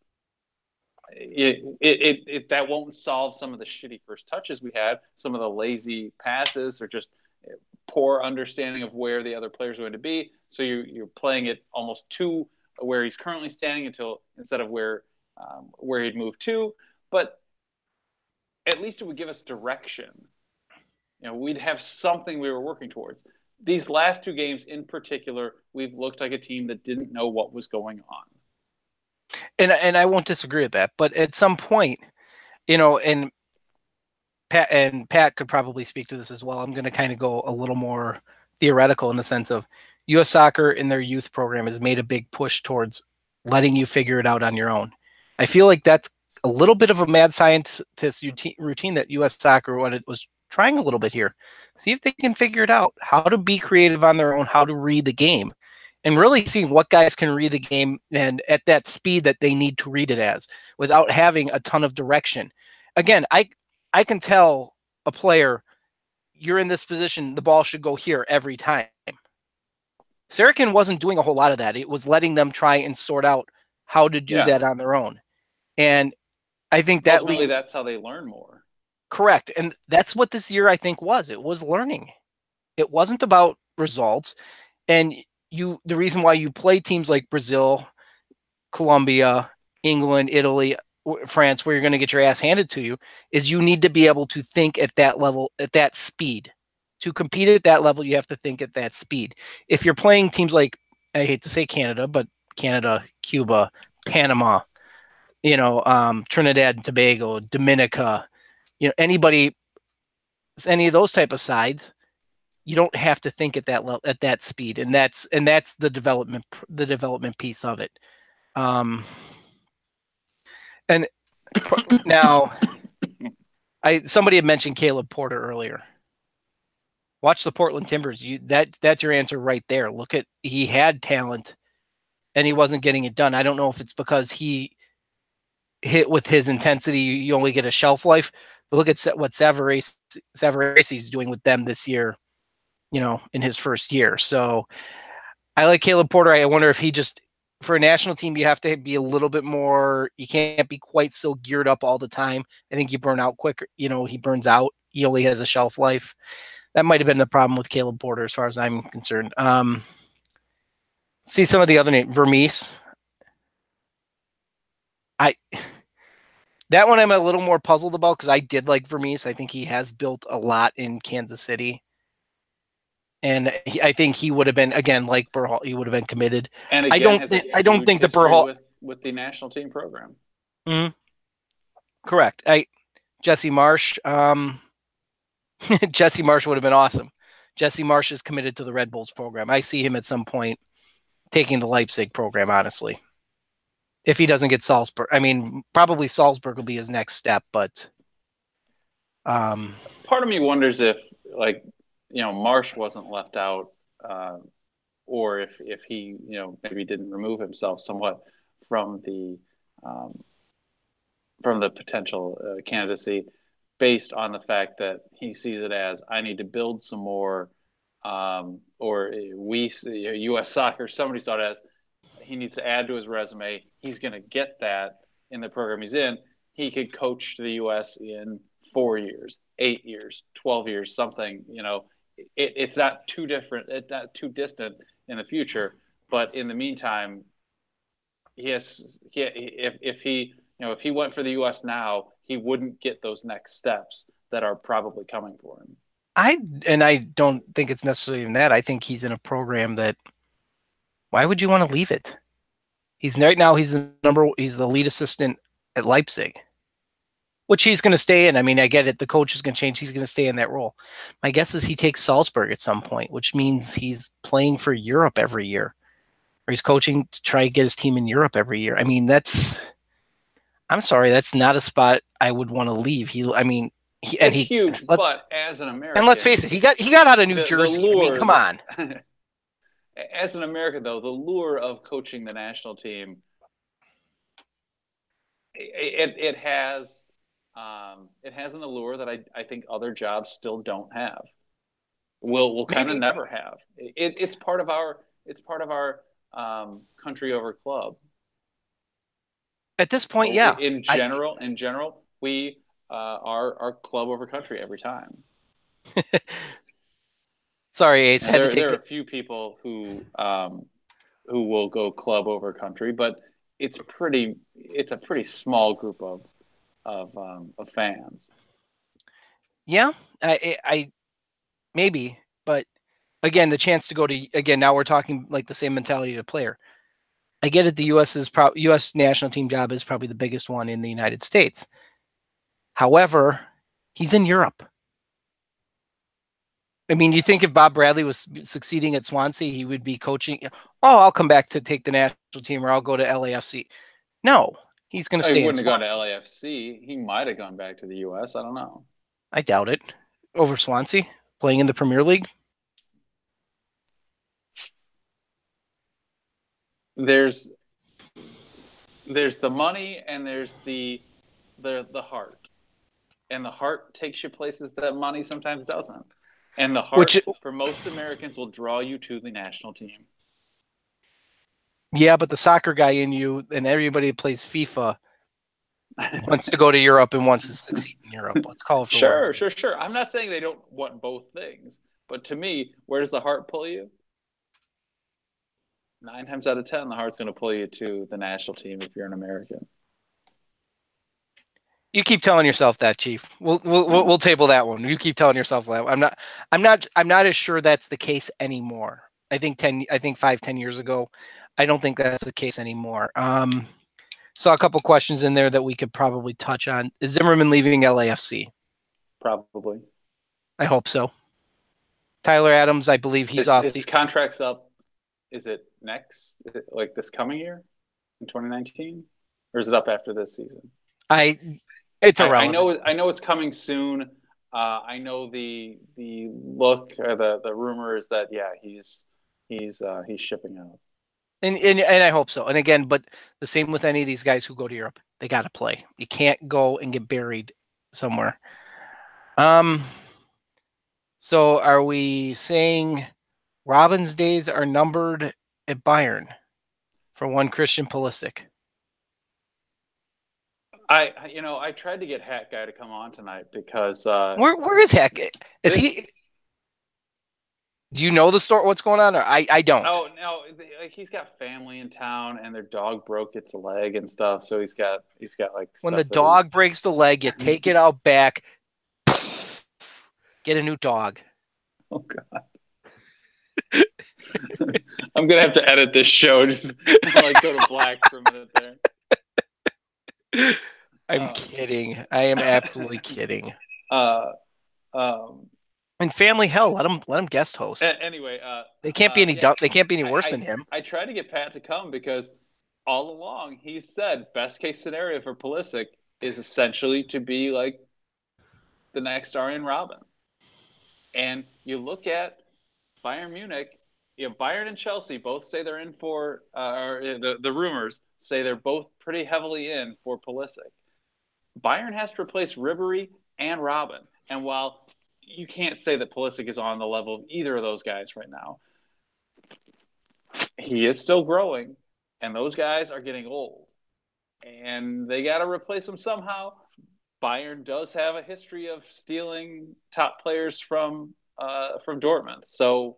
That won't solve some of the shitty first touches we had, some of the lazy passes, or just poor understanding of where the other players are going to be. So you're playing it almost to where he's currently standing instead of where where he'd move to, but at least it would give us direction. We'd have something we were working towards. These last two games in particular, we've looked like a team that didn't know what was going on. And I won't disagree with that, but at some point, and Pat could probably speak to this as well. I'm going to kind of go a little more theoretical in the sense of U.S. Soccer in their youth program has made a big push towards letting you figure it out on your own. I feel like that's a little bit of a mad scientist routine that U.S. Soccer was trying a little bit here. See if they can figure it out, how to be creative on their own, how to read the game, and really seeing what guys can read the game and at that speed that they need to read it as without having a ton of direction. Again, I can tell a player, you're in this position, the ball should go here every time. Sarakin wasn't doing a whole lot of that. It was letting them try and sort out how to do that on their own. And I think that ultimately that's how they learn more. Correct. And that's what this year I think was. It was learning. It wasn't about results. And the reason why you play teams like Brazil, Colombia, England, Italy, France, where you're going to get your ass handed to you, is you need to be able to think at that level, at that speed. To compete at that level, you have to think at that speed. If you're playing teams like, I hate to say Canada, but Canada, Cuba, Panama, Trinidad and Tobago, Dominica, any of those type of sides, you don't have to think at that level, at that speed, and that's the development piece of it. And now, somebody had mentioned Caleb Porter earlier. Watch the Portland Timbers. That's your answer right there. He had talent, and he wasn't getting it done. I don't know if it's because he hit with his intensity. You only get a shelf life. But look at what Savaresi's doing with them this year. In his first year. So I like Caleb Porter. I wonder if he just, for a national team, you have to be a little bit more, you can't be quite so geared up all the time. I think you burn out quicker. He burns out. He only has a shelf life. That might have been the problem with Caleb Porter as far as I'm concerned. See some of the other names. Vermees. That one I'm a little more puzzled about because I did like Vermees. I think he has built a lot in Kansas City. And I think he would have been, again, like Berhall, he would have been committed. And again, I don't think the Berhall with the national team program. Mm-hmm. Correct. Jesse Marsh. Jesse Marsh would have been awesome. Jesse Marsh is committed to the Red Bulls program. I see him at some point taking the Leipzig program, honestly. If he doesn't get Salzburg. I mean, probably Salzburg will be his next step, but part of me wonders if, Marsh wasn't left out, or if he, maybe didn't remove himself somewhat from the potential candidacy, based on the fact that he sees it as, I need to build some more, or U.S. Soccer, somebody saw it as, he needs to add to his resume. He's going to get that in the program he's in. He could coach the U.S. in 4 years, 8 years, 12 years, something. It's not too different. It's not too distant in the future. But in the meantime, if he went for the U.S. now, he wouldn't get those next steps that are probably coming for him. I don't think it's necessarily even that. I think he's in a program that, why would you want to leave it? Right now he's the lead assistant at Leipzig, which he's going to stay in. I mean, I get it. The coach is going to change. He's going to stay in that role. My guess is he takes Salzburg at some point, which means he's playing for Europe every year, or he's coaching to try to get his team in Europe every year. I mean, I'm sorry, that's not a spot I would want to leave. It's huge, but as an American, and let's face it, he got out of New Jersey. Lure, I mean, come on. As an American, though, the lure of coaching the national team, it has an allure that I think other jobs still don't have. Will kind of never have. It's part of our country over club. At this point, yeah. In general, we are club over country every time. Sorry, Ace. There are a few people who will go club over country, but it's a pretty small group of fans. Yeah, I maybe, but again, the chance to go to again now we're talking like the same mentality to player. I get it. The U.S. national team job is probably the biggest one in the United States. However, he's in Europe. I mean, you think if Bob Bradley was succeeding at Swansea, he would be coaching. Oh, I'll come back to take the national team, or I'll go to LAFC. No, he's going to He stay in wouldn't have gone to Swansea. LAFC. He might have gone back to the U.S. I don't know. I doubt it. Over Swansea, playing in the Premier League. There's there's the money and there's the heart, and the heart takes you places that money sometimes doesn't. And the Which, heart for most Americans will draw you to the national team. yeah, but the soccer guy in you and everybody that plays FIFA wants to go to Europe and wants to succeed in Europe. Let's call it for what it Sure, is. sure, sure. I'm not saying they don't want both things, but to me, where does the heart pull you? 9 times out of 10, the heart's going to pull you to the national team if you're an American. You keep telling yourself that, Chief. We'll table that one. You keep telling yourself that. I'm not as sure that's the case anymore. I think 5-10 years ago, I don't think that's the case anymore. Saw a couple questions in there that we could probably touch on. Is Zimmerman leaving LAFC? Probably. I hope so. Tyler Adams, I believe he's off His the. contract's up. Is it next? Is it like this coming year in 2019? Or is it up after this season? I. It's I irrelevant. know I know it's coming soon. I know the look or the rumor is that yeah he's shipping out. And I hope so. And again, but the same with any of these guys who go to Europe, they got to play. You can't go and get buried somewhere. Um. So are we saying Robin's days are numbered at Bayern for one Christian Pulisic? I tried to get Hat Guy to come on tonight because Where is Heck? Is this he? Do you know the story? What's going on? Or I don't. oh no like he's got family in town and their dog broke its leg and stuff, so he's got like When the stuff that he dog breaks the leg, you take it out back, get a new dog. oh god. I'm gonna have to edit this show just like go to black for a minute there. I'm Uh, kidding. I am absolutely kidding. uh, um, And family hell, let him guest host. anyway, They can't be any yeah, they can't be any I, worse I than him. I tried to get Pat to come because all along he said best case scenario for Pulisic is essentially to be like the next Arjen Robben. And you look at Bayern Munich, Bayern and Chelsea both say they're in for, or the rumors say they're both pretty heavily in for Pulisic. Bayern has to replace Ribery and Robin. And while you can't say that Pulisic is on the level of either of those guys right now, he is still growing, and those guys are getting old. And they got to replace him somehow. Bayern does have a history of stealing top players from Dortmund, so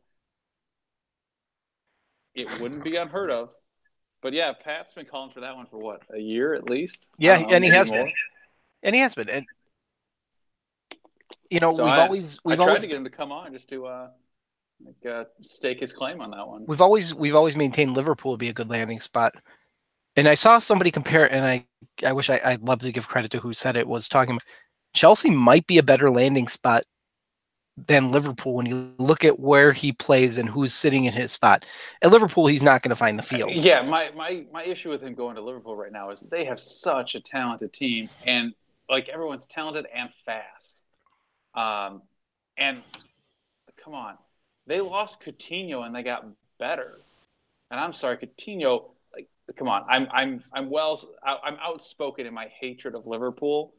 it wouldn't be unheard of. But yeah, Pat's been calling for that one for what, a year at least? I Yeah, don't know, and he maybe has more. been. And he has been. And So I tried to get him to come on just to stake his claim on that one. we've always maintained Liverpool would be a good landing spot. And I saw somebody compare, and I wish I'd love to give credit to who said it, was talking about Chelsea might be a better landing spot than Liverpool when you look at where he plays and who's sitting in his spot. At Liverpool, he's not going to find the field. Yeah, my issue with him going to Liverpool right now is they have such a talented team, and like everyone's talented and fast. And come on, they lost Coutinho and they got better. And I'm sorry, Coutinho. Like, come on, I'm outspoken in my hatred of Liverpool.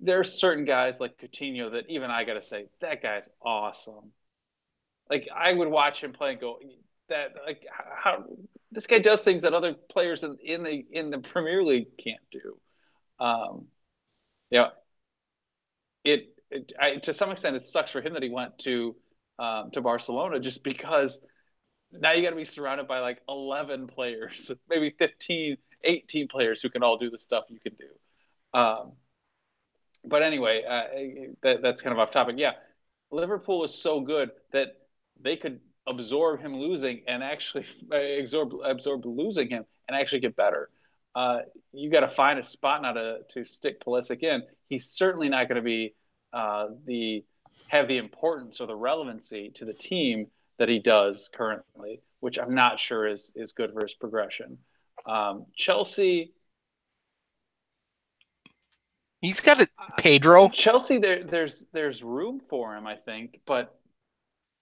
There's certain guys like Coutinho that even I gotta say that guy's awesome. Like I would watch him play and go, that like how this guy does things that other players in the Premier League can't do. Um, yeah, to some extent it sucks for him that he went to Barcelona just because Now you got to be surrounded by like 11 players, maybe 15, 18 players who can all do the stuff you can do. But anyway, that's kind of off topic. Yeah, Liverpool is so good that they could absorb him losing and actually absorb losing him and actually get better. You got to find a spot now to stick Pulisic in. He's certainly not going to be the have the importance or the relevancy to the team that he does currently, which I'm not sure is good for his progression. Chelsea. He's got a Pedro. Chelsea, there's room for him, I think, but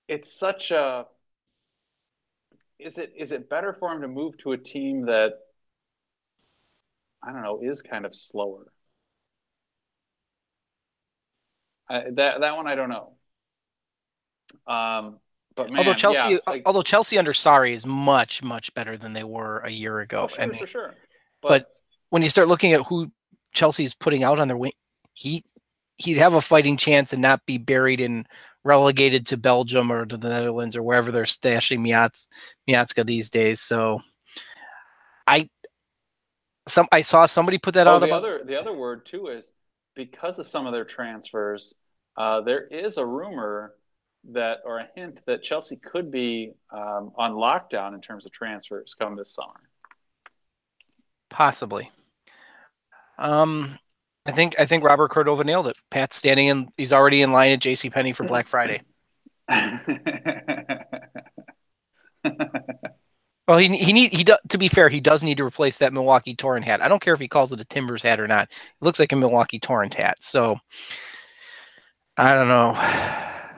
it's such a is it better for him to move to a team that I don't know is kind of slower? That one I don't know. But Although man, yeah, Chelsea, like although Chelsea under Sarri is much, much better than they were a year oh ago. I sure, mean, sure, sure. but But when you start looking at who Chelsea's putting out on their wing, he he'd have a fighting chance and not be buried and relegated to Belgium or to the Netherlands or wherever they're stashing Miatska these days. So I I saw somebody put that oh, out the about other word too is because of some of their transfers, there is a rumor that or a hint that Chelsea could be on lockdown in terms of transfers come this summer. possibly. Um, I think Robert Cordova nailed it. Pat's standing in. He's already in line at J.C. Penney for Black Friday. Well, to be fair, he does need to replace that Milwaukee Torrent hat. I don't care if he calls it a Timbers hat or not. It looks like a Milwaukee Torrent hat. So I don't know.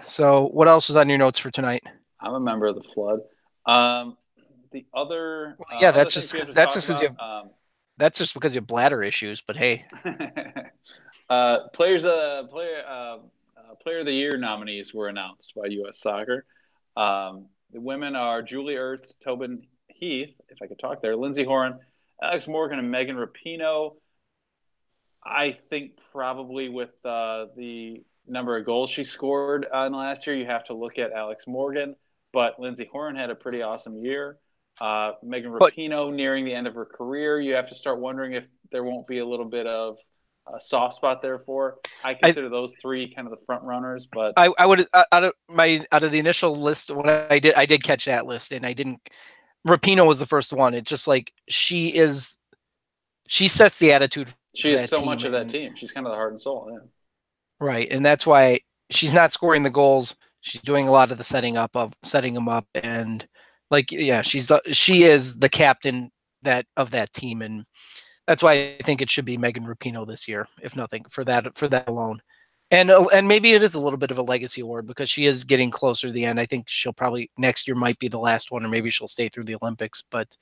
So what else is on your notes for tonight? I'm a member of the Flood. Um, the Well, yeah, other things we have to talk about. that's just because you have bladder issues. But hey, Player of the Year nominees were announced by U.S. Soccer. The women are Julie Ertz, Tobin Heath, if I could talk there, Lindsey Horan, Alex Morgan, and Megan Rapinoe. I think probably with the number of goals she scored in last year, you have to look at Alex Morgan. But Lindsey Horan had a pretty awesome year. Megan but Rapinoe nearing the end of her career, you have to start wondering if there won't be a little bit of a soft spot there for. I I consider those three kind of the front runners, but I would out of the initial list when I did catch that list and I didn't. Rapino was the first one. It's just like she sets the attitude she for is that so team much of that and team. She's kind of the heart and soul. Yeah. right, and that's why she's not scoring the goals. She's doing a lot of the setting them up, and like yeah, she is the captain of that team, and that's why I think it should be Megan Rapinoe this year, if nothing for that alone. And maybe it is a little bit of a legacy award because she is getting closer to the end. I think she'll probably next year might be the last one, or maybe she'll stay through the Olympics, but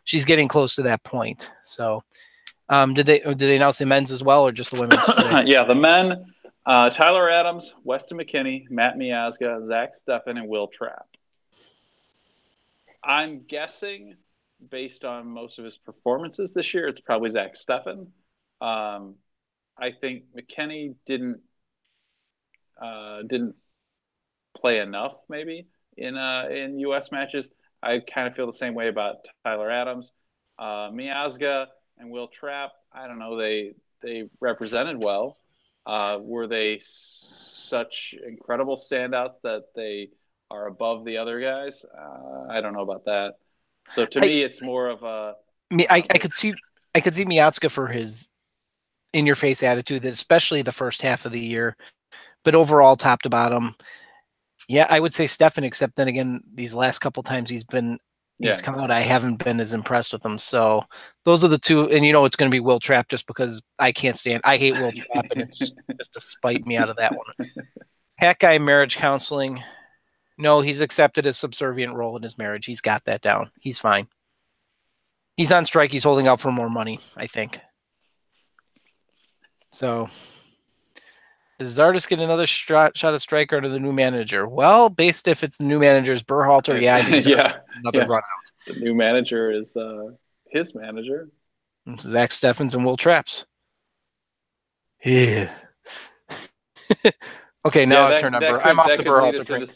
she's getting close to that point. So, did they announce the men's as well, or just the women's today? Yeah, the men, Tyler Adams, Weston McKinney, Matt Miazga, Zach Steffen, and Will Trapp. I'm guessing, based on most of his performances this year, it's probably Zach Steffen. I think McKinney didn't play enough maybe in U.S. matches. I kind of feel the same way about Tyler Adams, Miazga, and Will Trapp. I don't know. They represented well. Were they such incredible standouts that they are above the other guys? I don't know about that. So to I me, it's more of a I could see Miatska for his in your face attitude, especially the first half of the year. But overall, top to bottom, yeah, I would say Stefan. Except then again, these last couple times he's come out, I haven't been as impressed with him. So those are the two, and it's going to be Will Trapp just because I hate Will Trapp, and it's just to spite me out of that one. Hat guy marriage counseling. No, he's accepted a subservient role in his marriage. He's got that down. He's fine. He's on strike. He's holding out for more money, I think. So does Zardes get another shot of striker to the new manager? Well, based if it's the new manager's Berhalter, yeah, I think yeah, another run out. The new manager is his manager. Zach Steffens and Will Trapps. Yeah. Okay, now I've turned on. I'm off the Berhalter train. Into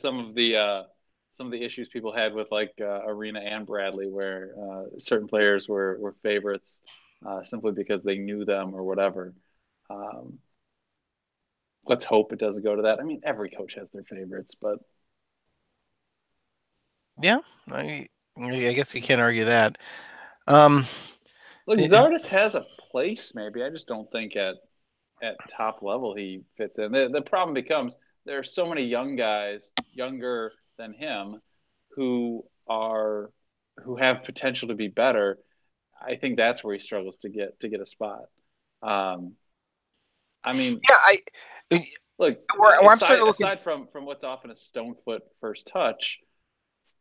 some of the issues people had with like Arena and Bradley, where certain players were favorites simply because they knew them or whatever. Um, let's hope it doesn't go to that. I mean, every coach has their favorites, but Yeah, I guess you can't argue that. Um, look, it- Zardes has a place. Maybe I just don't think at top level he fits in. The problem becomes there are so many young guys, younger than him, who are who have potential to be better. I think that's where he struggles to get a spot. Um, I mean, yeah, look, where I'm starting to look at. aside from what's often a stone foot first touch,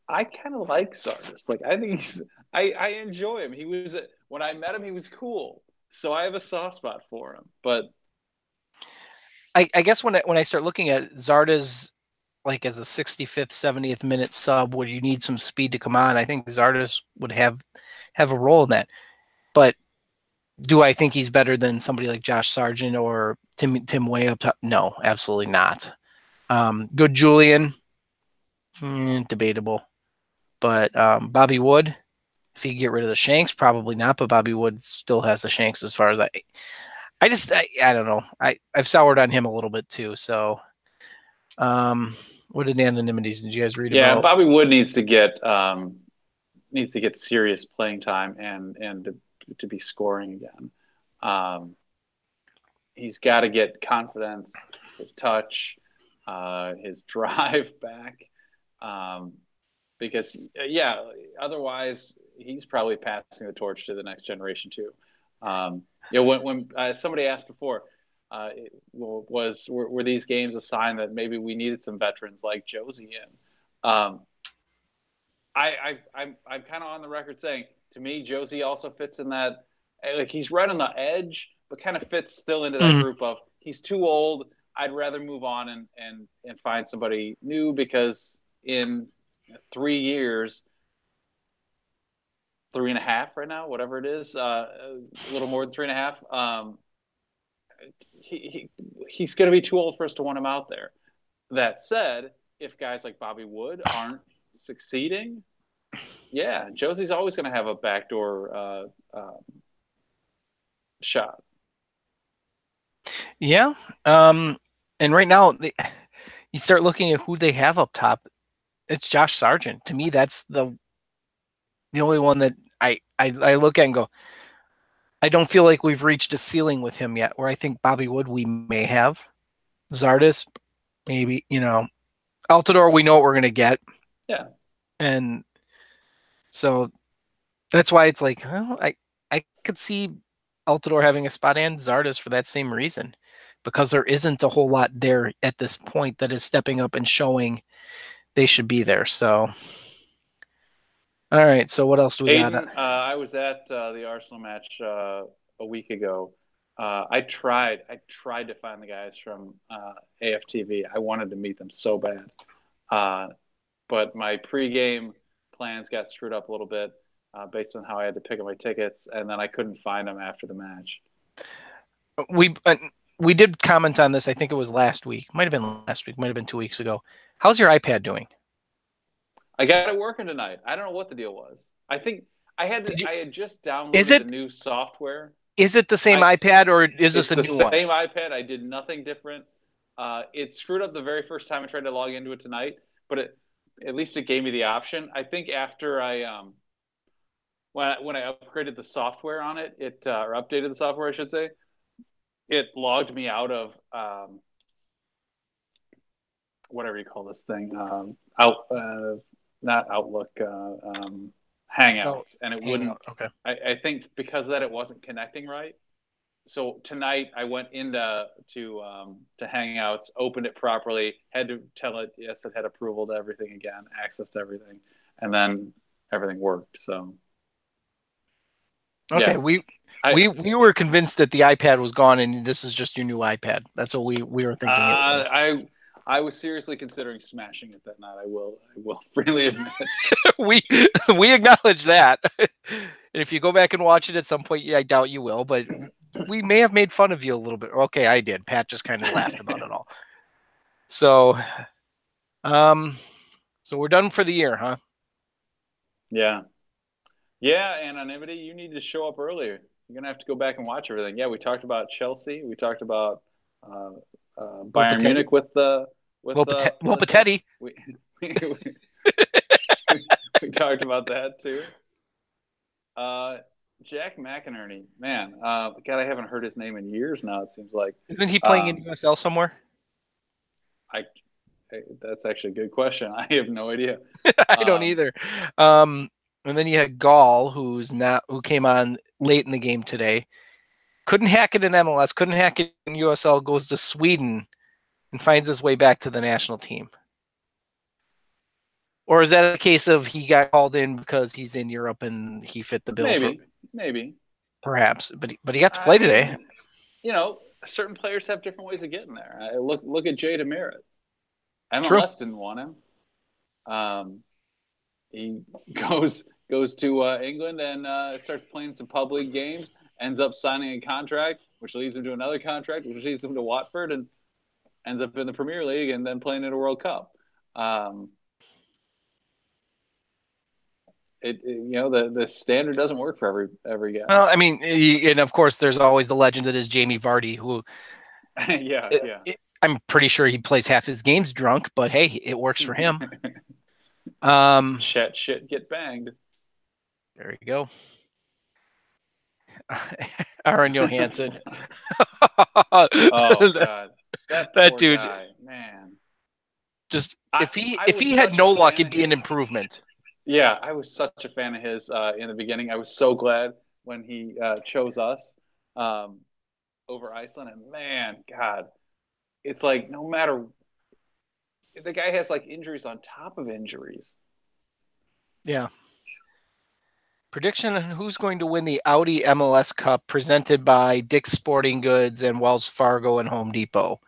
I kind of like Sardis. Like I think I enjoy him. He was when I met him, he was cool. So I have a soft spot for him. But I guess when I start looking at Zardes, like as a 65th, 70th minute sub, where you need some speed to come on, I think Zardes would have a role in that. But do I think he's better than somebody like Josh Sargent or Tim Way up top? No, absolutely not. Good Julian, debatable. But Bobby Wood, if you get rid of the Shanks, probably not. But Bobby Wood still has the Shanks as far as I don't know. I've soured on him a little bit too. So what anonymities did you guys read yeah, about? Bobby Wood needs to get serious playing time and to be scoring again. Um, he's got to get confidence, his touch, his drive back, um, because yeah, otherwise he's probably passing the torch to the next generation too. When somebody asked before, were these games a sign that maybe we needed some veterans like Josie in? I'm kind of on the record saying to me, Josie also fits in that. Like he's right on the edge, but kind of fits still into that Mm, group of he's too old. I'd rather move on and find somebody new because in 3 years, 3.5 right now, whatever it is, a little more than 3.5. He, he's going to be too old for us to want him out there. That said, if guys like Bobby Wood aren't succeeding, yeah, Josie's always going to have a backdoor shot. yeah. And right now, you start looking at who they have up top. It's Josh Sargent. To me, that's the only one that I look at and go, I don't feel like we've reached a ceiling with him yet. Where I think Bobby Wood we may have. Zardes, maybe, Altidore, we know what we're gonna get. Yeah. And so that's why it's like, well, I could see Altidore having a spot and Zardes for that same reason. Because there isn't a whole lot there at this point that is stepping up and showing they should be there. So all right, so what else do we got? Aiden, I was at the Arsenal match a week ago. I tried to find the guys from AFTV. I wanted to meet them so bad, but my pregame plans got screwed up a little bit based on how I had to pick up my tickets, and then I couldn't find them after the match. We uh, we did comment on this. I think it was last week. Might have been last week. Might have been 2 weeks ago. How's your iPad doing? I got it working tonight. I don't know what the deal was. I think Did you? I had just Is downloaded the it new software. is it the same I iPad or is this It's a the new one? same iPad. I did nothing different. It screwed up the very first time I tried to log into it tonight, but at least it gave me the option. I think after I when I upgraded the software on it, or updated the software, I should say, it logged me out of whatever you call this thing, out not Outlook, Oh, Hangouts, and it wouldn't. Hangout. Okay. I think because of that it wasn't connecting right. So tonight I went into to Hangouts, opened it properly, had to tell it yes, it had approval to everything again, access to everything, and then everything worked. So Okay. yeah, We I we we were convinced that the iPad was gone and this is just your new iPad. That's what we were uh, thinking it was. I was seriously considering smashing it that night. I will freely admit. we we acknowledge that. And if you go back and watch it at some point, yeah, I doubt you will, but we may have made fun of you a little bit. Okay, I did. Pat just kind of laughed about it all. So, um, So we're done for the year, huh? Yeah. Yeah, anonymity, you need to show up earlier. You're gonna have to go back and watch everything. Yeah, we talked about Chelsea. We talked about uh, Bayern Lopetetti. Munich with Pulisic. Lopetetti. We, we we talked about that too. Uh, Jack McInerney, man, God, I haven't heard his name in years now. It seems like. Isn't he playing in Um, USL somewhere? I that's actually a good question. I have no idea. I don't Um, either. Um, and then you had Gall, who came on late in the game today. Couldn't hack it in MLS, couldn't hack it in USL, goes to Sweden and finds his way back to the national team. Or is that a case of he got called in because he's in Europe and he fit the bill for maybe. perhaps? But he got to I play today. mean, certain players have different ways of getting there. Look at Jay DeMerit. True. MLS didn't want him. He goes to England and starts playing some pub league games. Ends up signing a contract, which leads him to another contract, which leads him to Watford, and ends up in the Premier League and then playing in a World Cup. The standard doesn't work for every guy. Well, I mean, and of course, there's always the legend that is Jamie Vardy, who Yeah. I'm pretty sure he plays half his games drunk, but hey, it works for him. Chat shit get banged. There you go. Aaron Johansson. Oh God, that poor dude, guy, man. Just I if was he had such a no luck, fan it'd of be an his. improvement. Yeah, I was such a fan of his in the beginning. I was so glad when he chose us um, over Iceland. And man, God, it's like no matter the guy has like injuries on top of injuries. Yeah. Prediction on who's going to win the Audi MLS Cup presented by Dick's Sporting Goods and Wells Fargo and Home Depot.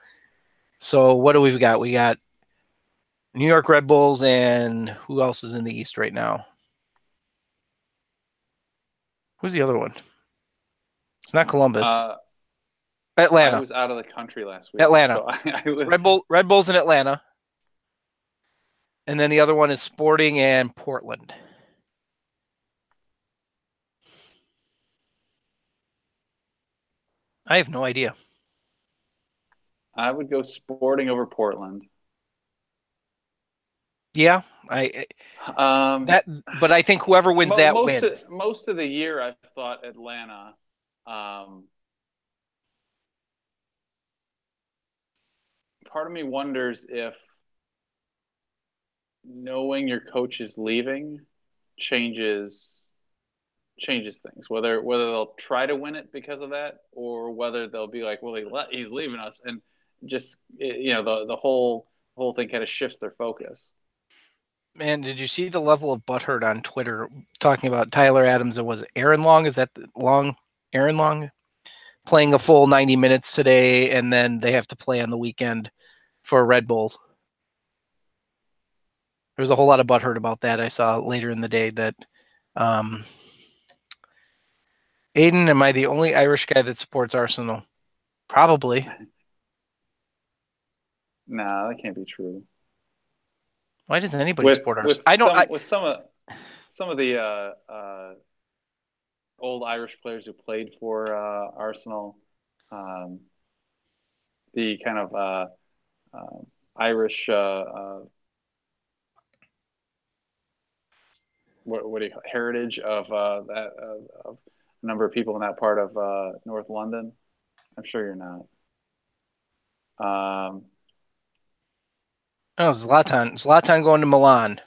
So what do we got? We got New York Red Bulls and who else is in the East right now? Who's the other one? It's not Columbus. Uh, I Atlanta. was out of the country last week, Atlanta. so I was. Red Bulls in Atlanta. And then the other one is Sporting and Portland. I have no idea. I would go Sporting over Portland. Yeah, Um, but I think whoever wins that wins. most of the year, I've thought Atlanta. Part of me wonders if knowing your coach is leaving changes things. Whether they'll try to win it because of that, or whether they'll be like, well, he's leaving us, and just the whole thing kind of shifts their focus. Man, did you see the level of butthurt on Twitter talking about Tyler Adams? And was it Aaron Long? Is that Long? Aaron Long playing a full 90 minutes today, and then they have to play on the weekend for Red Bulls. There was a whole lot of butthurt about that. I saw later in the day that Aiden, am I the only Irish guy that supports Arsenal? Probably. Nah, that can't be true. Why doesn't anybody support Arsenal? With some of the old Irish players who played for Arsenal, the kind of Irish what do you call it? Heritage of that of a number of people in that part of North London. I'm sure you're not. Oh, Zlatan going to Milan. Oh,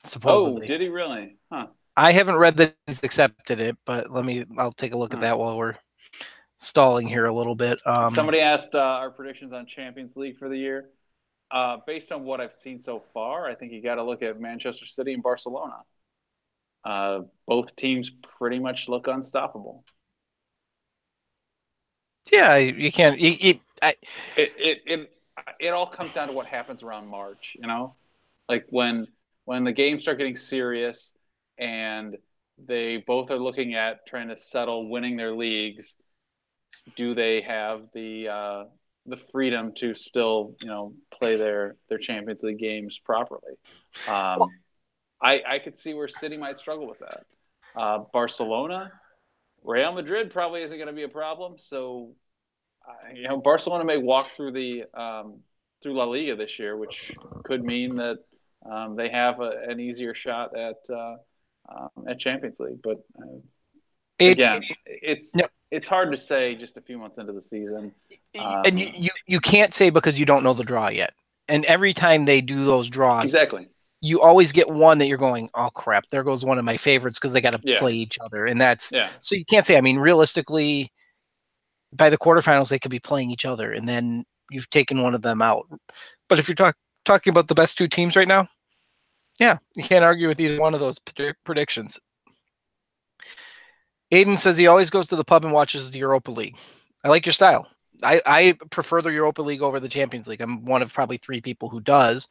Supposedly. did he really? Huh. I haven't read that he's accepted it, but I'll take a look at that while we're stalling here a little bit. Somebody asked our predictions on Champions League for the year. Based on what I've seen so far, I think you got to look at Manchester City and Barcelona. Both teams pretty much look unstoppable. Yeah, you can't. It all comes down to what happens around March. Like when the games start getting serious and they both are looking at trying to settle winning their leagues. Do they have the the freedom to still play their Champions League games properly. I could see where City might struggle with that. Barcelona, Real Madrid probably isn't going to be a problem. So Barcelona may walk through the through La Liga this year, which could mean that they have an easier shot at Champions League. But again, no, it's hard to say just a few months into the season. And you can't say because you don't know the draw yet. And every time they do those draws, exactly, you always get one that you're going, oh crap, there goes one of my favorites because they got to play each other, and that's so you can't say. I mean, realistically, by the quarterfinals they could be playing each other, and then you've taken one of them out. But if you're talking about the best two teams right now, yeah, you can't argue with either one of those predictions. Aiden says he always goes to the pub and watches the Europa League. I like your style. I prefer the Europa League over the Champions League. I'm one of probably 3 people who does.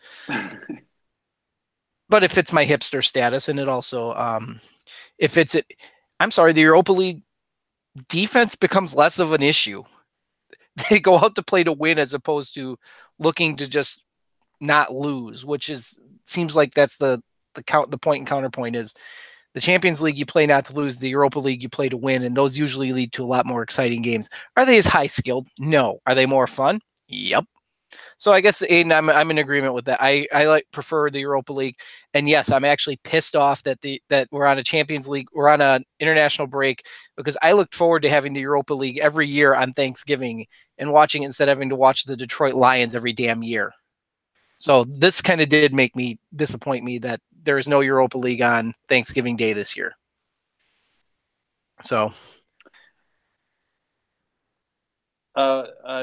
But it fits my hipster status, and it also, if it's I'm sorry, the Europa League defense becomes less of an issue. They go out to play to win as opposed to looking to just not lose, which seems like that's the point and counterpoint is the Champions League you play not to lose, the Europa League you play to win, and those usually lead to a lot more exciting games. Are they as high skilled? No. Are they more fun? Yep. So I guess, Aiden, I'm in agreement with that. I prefer the Europa League, and yes, I'm actually pissed off that we're on a Champions League, we're on an international break, because I looked forward to having the Europa League every year on Thanksgiving and watching it instead of having to watch the Detroit Lions every damn year. So this kind of did make me disappoint me that there is no Europa League on Thanksgiving Day this year. So.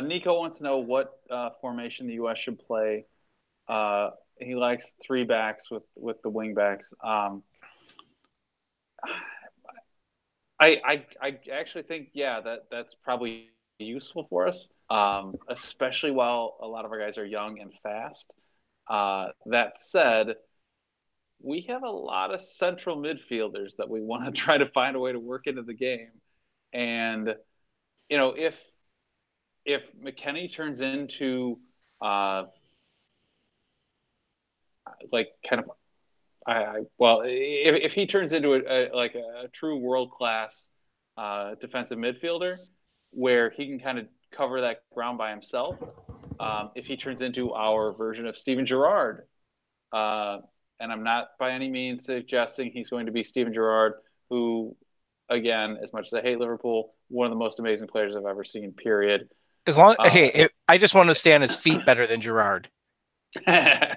Nico wants to know what formation the U.S. should play. He likes 3 backs with the wing backs. I actually think that's probably useful for us, especially while a lot of our guys are young and fast. That said, we have a lot of central midfielders that we want to try to find a way to work into the game, and if McKennie turns into if he turns into a true world class defensive midfielder where he can kind of cover that ground by himself, if he turns into our version of Steven Gerrard, and I'm not by any means suggesting he's going to be Steven Gerrard, who, again, as much as I hate Liverpool, one of the most amazing players I've ever seen, period. As long, I just want to stay on his feet better than Gerrard. My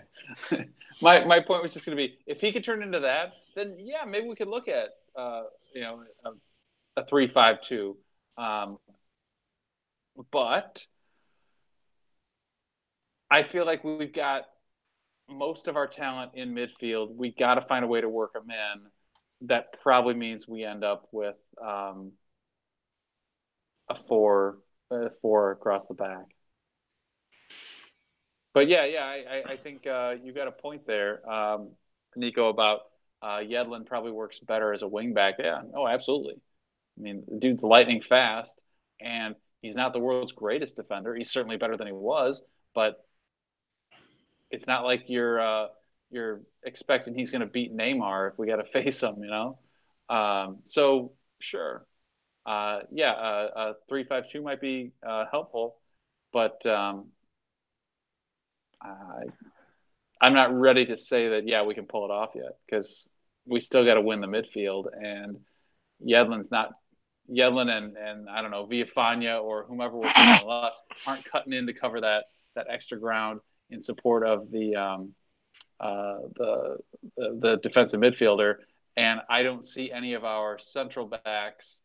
point was just going to be, if he could turn into that, then yeah, maybe we could look at a 3-5-2. But I feel like we've got most of our talent in midfield. We got to find a way to work them in. That probably means we end up with a 4 across the back. But I think you got a point there, Nico, about Yedlin probably works better as a wingback. Yeah, absolutely. I mean, the dude's lightning fast, and he's not the world's greatest defender. He's certainly better than he was, but it's not like you're expecting he's going to beat Neymar if we got to face him, So sure, 3-5-2 might be helpful, but I'm not ready to say that we can pull it off yet, because we still got to win the midfield, and Yedlin and I don't know, Villafana or whomever we're putting on the left aren't cutting in to cover that extra ground in support of the defensive midfielder, and I don't see any of our central backs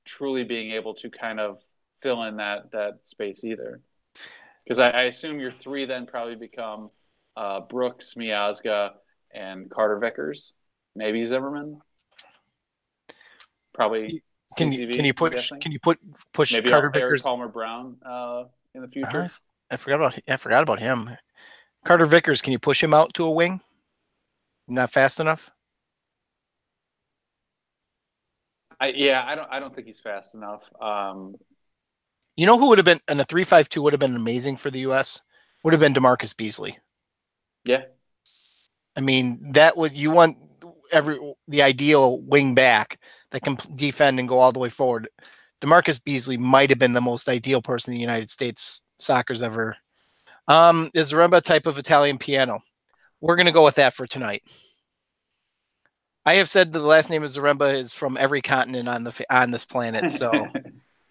truly being able to kind of fill in that space either. Because I assume your 3 then probably become Brooks, Miazga, and Carter Vickers, maybe Zimmerman. Probably. Can you push maybe Carter Eric Vickers? Palmer Brown in the future? I forgot about him. Carter Vickers, can you push him out to a wing? Not fast enough? I don't think he's fast enough. You know who would have been in a 3-5-2 would have been amazing for the U.S. Would have been DeMarcus Beasley. Yeah. I mean, that would you want the ideal wing back that can defend and go all the way forward. DeMarcus Beasley might have been the most ideal person in the United States soccer's ever. Is Zaremba a type of Italian piano? We're gonna go with that for tonight. I have said the last name of Zaremba is from every continent on this planet, so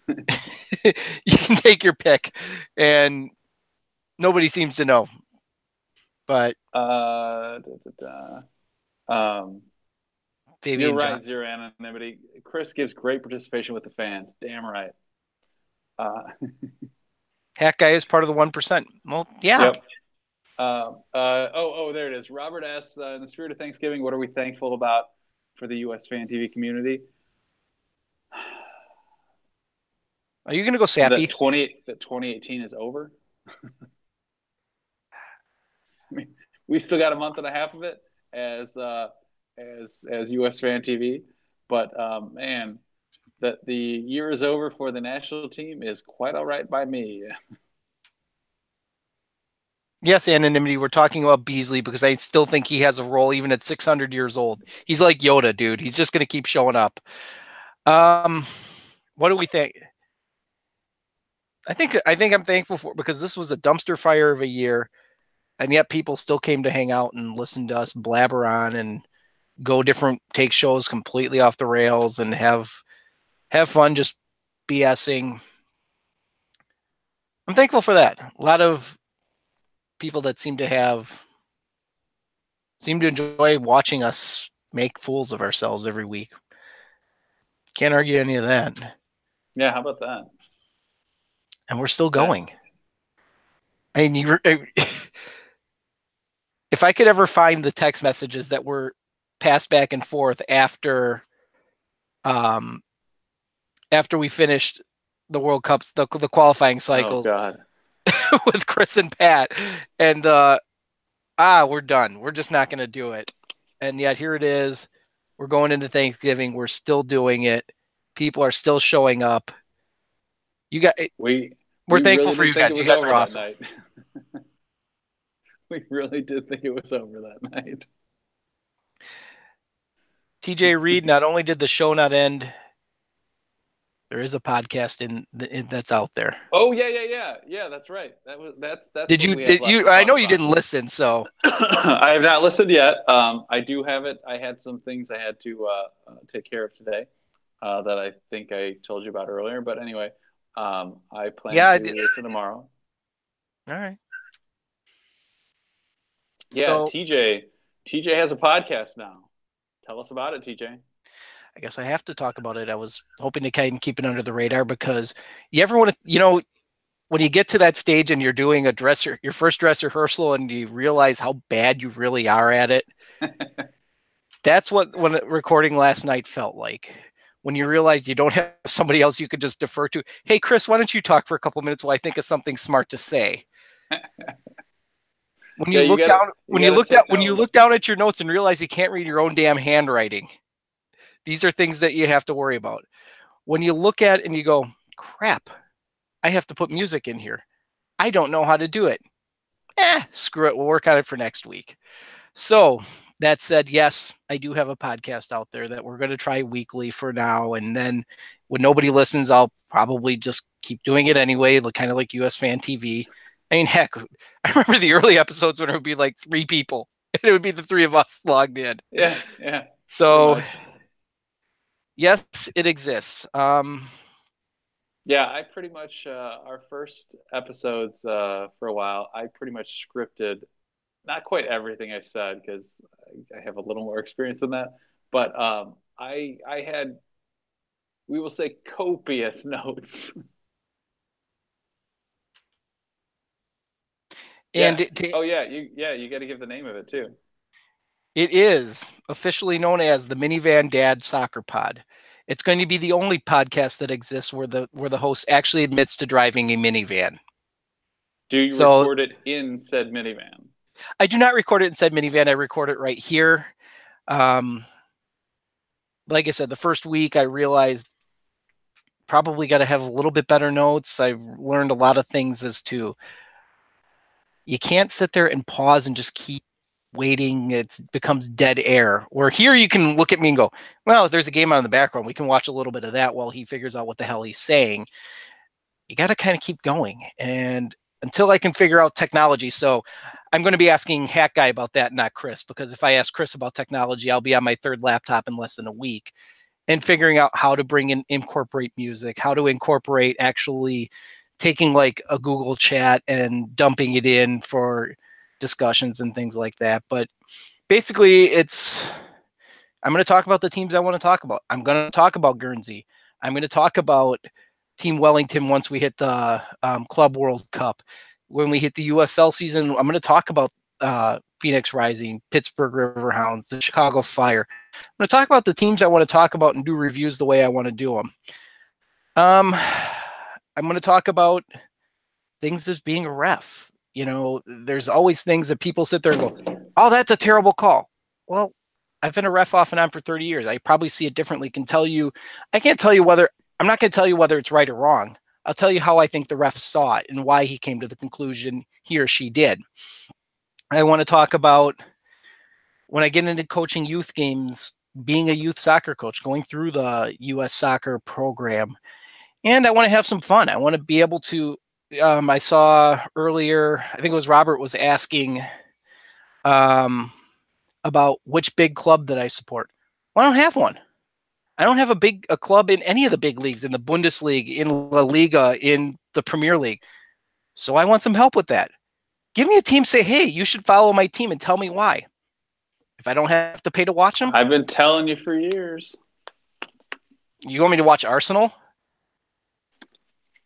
you can take your pick, and nobody seems to know. But Da, da, da. You're Fabian right, John, zero anonymity. Chris gives great participation with the fans. Damn right. Hack Guy is part of the 1%. Well, yeah. Yep. There it is. Robert asks, in the spirit of Thanksgiving, what are we thankful about for the US Fan TV community? Are you gonna go sappy? That 2018 is over. I mean, we still got a month and a half of it as US Fan TV, but man, that the year is over for the national team is quite all right by me. Yes, anonymity. We're talking about Beasley because I still think he has a role even at 600 years old. He's like Yoda, dude. He's just going to keep showing up. What do we think? I think I'm thankful for because this was a dumpster fire of a year, and yet people still came to hang out and listen to us blabber on and take shows completely off the rails and have fun just BSing. I'm thankful for that. A lot of people that seem to enjoy watching us make fools of ourselves every week. Can't argue any of that. Yeah, how about that? And we're still going. I mean, if I could ever find the text messages that were passed back and forth after we finished the World Cups, the qualifying cycles with Chris and Pat, and we're done. We're just not going to do it. And yet here it is. We're going into Thanksgiving. We're still doing it. People are still showing up. We're thankful really for you guys. You guys are awesome. We really did think it was over that night. TJ Reed, not only did the show not end, there is a podcast that's out there. Oh yeah. That's right. That's. Did you? I know you didn't listen, so I have not listened yet. I do have it. I had some things I had to take care of today that I think I told you about earlier. But anyway, I plan to listen tomorrow. All right. Yeah, so, TJ has a podcast now. Tell us about it, TJ. I guess I have to talk about it. I was hoping to kind of keep it under the radar because you ever want to, when you get to that stage and you're doing your first dress rehearsal and you realize how bad you really are at it. That's when recording last night felt like. When you realize you don't have somebody else you could just defer to. Hey, Chris, why don't you talk for a couple of minutes while I think of something smart to say? When you look down at your notes and realize you can't read your own damn handwriting. These are things that you have to worry about. When you look at it and you go, crap, I have to put music in here. I don't know how to do it. Screw it. We'll work on it for next week. So that said, yes, I do have a podcast out there that we're going to try weekly for now. And then when nobody listens, I'll probably just keep doing it anyway, kind of like USfanTV. I mean, heck, I remember the early episodes when it would be like 3 people and it would be the 3 of us logged in. Yeah. So yes, it exists. Yeah, I pretty much, our first episodes for a while, I pretty much scripted, not quite everything I said because I have a little more experience than that, but I had, we will say, copious notes. And you got to give the name of it too. It is officially known as the Minivan Dad Soccer Pod. It's going to be the only podcast that exists where the host actually admits to driving a minivan. Do you record it in said minivan? I do not record it in said minivan. I record it right here. Like I said, the first week I realized probably got to have a little bit better notes. I've learned a lot of things as to you can't sit there and pause and just keep waiting. It becomes dead air. Where here you can look at me and go, well, if there's a game on in the background, we can watch a little bit of that while he figures out what the hell he's saying. You got to kind of keep going. And until I can figure out technology. So I'm going to be asking Hack Guy about that, not Chris, because if I ask Chris about technology, I'll be on my third laptop in less than a week and figuring out how to incorporate music, how to incorporate actually taking like a Google chat and dumping it in for discussions and things like that. But basically I'm going to talk about the teams I want to talk about. I'm going to talk about Guernsey. I'm going to talk about Team Wellington once we hit the Club World Cup. When we hit the USL season, I'm going to talk about Phoenix Rising, Pittsburgh Riverhounds, the Chicago Fire. I'm going to talk about the teams I want to talk about and do reviews the way I want to do them. I'm going to talk about things as being a ref. You know, there's always things that people sit there and go, oh, that's a terrible call. Well, I've been a ref off and on for 30 years. I probably see it differently. I can't tell you whether, I'm not going to tell you whether it's right or wrong. I'll tell you how I think the ref saw it and why he came to the conclusion he or she did. I want to talk about when I get into coaching youth games, being a youth soccer coach, going through the US soccer program. And I want to have some fun. I want to be able to, I saw earlier, I think it was Robert was asking about which big club that I support. Well, I don't have one. I don't have a club in any of the big leagues, in the Bundesliga, in La Liga, in the Premier League. So I want some help with that. Give me a team, say, hey, you should follow my team and tell me why. If I don't have to pay to watch them. I've been telling you for years. You want me to watch Arsenal?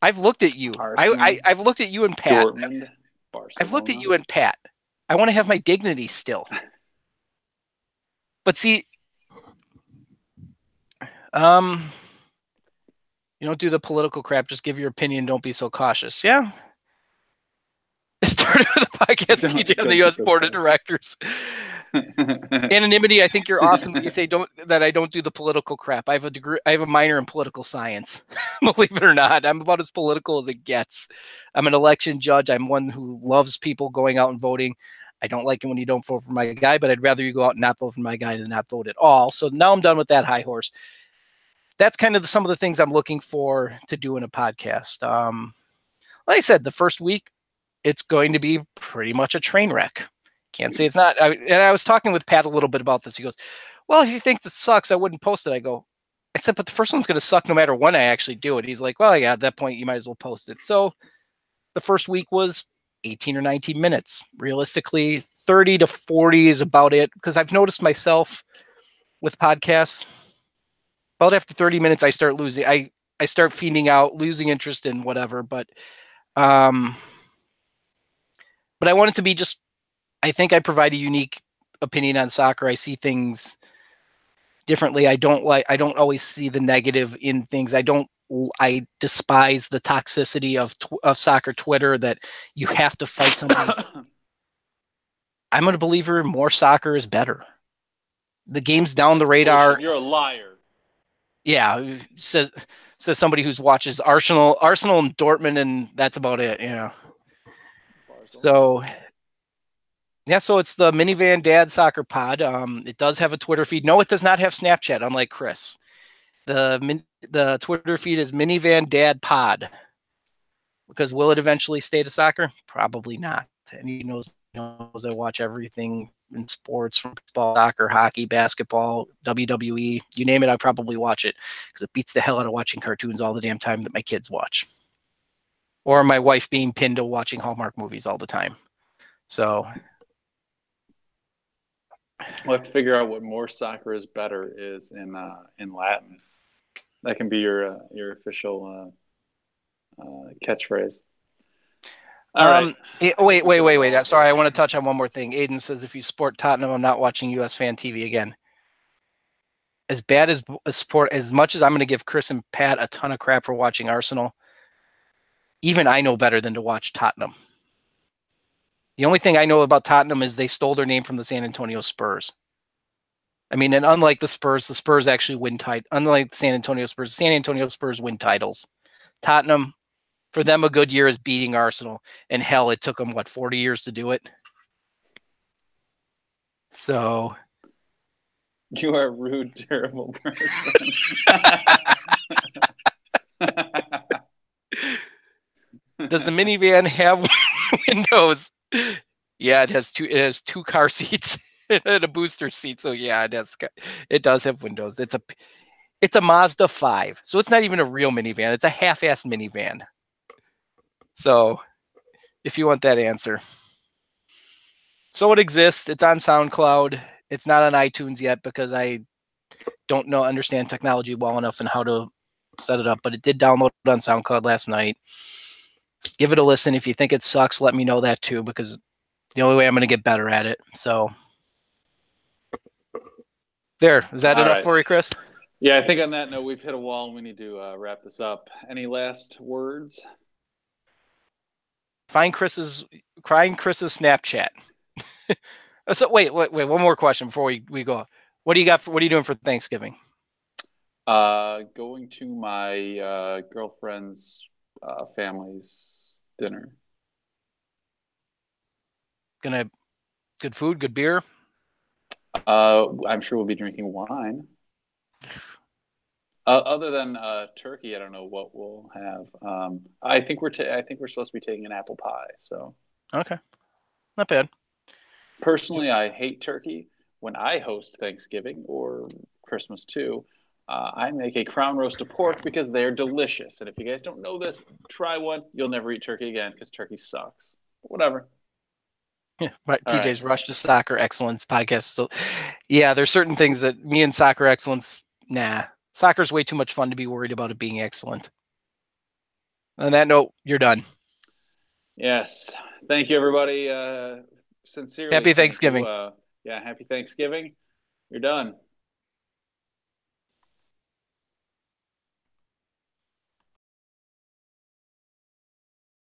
I've looked at you. I've looked at you and Pat. Dortmund, Barcelona. I've looked at you and Pat. I want to have my dignity still. But see, you don't do the political crap. Just give your opinion. Don't be so cautious. Yeah. It started with a podcast TJ on the U.S. Board of Directors. Anonymity, I think you're awesome that you say that I don't do the political crap. I have a degree. I have a minor in political science. Believe it or not, I'm about as political as it gets. I'm an election judge. I'm one who loves people going out and voting. I don't like it when you don't vote for my guy, but I'd rather you go out and not vote for my guy than not vote at all. So now I'm done with that high horse. That's kind of some of the things I'm looking for to do in a podcast. Like I said, the first week, it's going to be pretty much a train wreck. Can't say it's not. And I was talking with Pat a little bit about this. He goes, well, if you think this sucks, I wouldn't post it. I said, but the first one's going to suck no matter when I actually do it. He's like, well, yeah, at that point, you might as well post it. So the first week was 18 or 19 minutes. Realistically, 30 to 40 is about it. Because I've noticed myself with podcasts, about after 30 minutes, I start losing. I start feeding out, losing interest in whatever. But I want it to be just, I think I provide a unique opinion on soccer. I see things differently. I don't always see the negative in things. I despise the toxicity of soccer Twitter that you have to fight somebody. I'm a believer more soccer is better. The game's down the radar. You're a liar. Yeah, says somebody who's watches Arsenal and Dortmund, and that's about it. Yeah. So, yeah, so it's the Minivan Dad Soccer Pod. It does have a Twitter feed. No, it does not have Snapchat, unlike Chris. The Twitter feed is Minivan Dad Pod. Because will it eventually stay to soccer? Probably not. And he knows I watch everything in sports, from football, soccer, hockey, basketball, WWE, you name it, I probably watch it. Because it beats the hell out of watching cartoons all the damn time that my kids watch. Or my wife being pinned to watching Hallmark movies all the time. So we'll have to figure out what more soccer is better is in Latin. That can be your official catchphrase. All right. Wait. Sorry, I want to touch on one more thing. Aiden says, if you support Tottenham, I'm not watching USFanTV again. As bad as support, as much as I'm going to give Chris and Pat a ton of crap for watching Arsenal, even I know better than to watch Tottenham. The only thing I know about Tottenham is they stole their name from the San Antonio Spurs. I mean, and unlike the Spurs actually win unlike the San Antonio Spurs win titles. Tottenham, for them, a good year is beating Arsenal. And hell, it took them, what, 40 years to do it? So. You are a rude, terrible person. Does the minivan have windows? Yeah, it has two car seats and a booster seat. So yeah, it does have windows. It's a Mazda 5. So it's not even a real minivan. It's a half-assed minivan. So if you want that answer. So it exists. It's on SoundCloud. It's not on iTunes yet because I don't understand technology well enough and how to set it up, but it did download on SoundCloud last night. Give it a listen. If you think it sucks, let me know that too, because the only way I'm going to get better at it. So there, is that enough for you, Chris? Yeah, I think on that note, we've hit a wall and we need to wrap this up. Any last words? Find Chris's Snapchat. So wait, one more question before we go. What do you got? What are you doing for Thanksgiving? Going to my girlfriend's family's dinner. Good food, good beer. I'm sure we'll be drinking wine. Other than turkey, I don't know what we'll have. I think we're supposed to be taking an apple pie. So okay, not bad. Personally, I hate turkey. When I host Thanksgiving or Christmas too, I make a crown roast of pork because they're delicious. And if you guys don't know this, try one. You'll never eat turkey again because turkey sucks. But whatever. Yeah, right. TJ's Rush to Soccer Excellence podcast. So, yeah, there's certain things that me and Soccer Excellence, nah. Soccer's way too much fun to be worried about it being excellent. On that note, you're done. Yes. Thank you, everybody. Sincerely. Happy Thanksgiving. Happy Thanksgiving. You're done.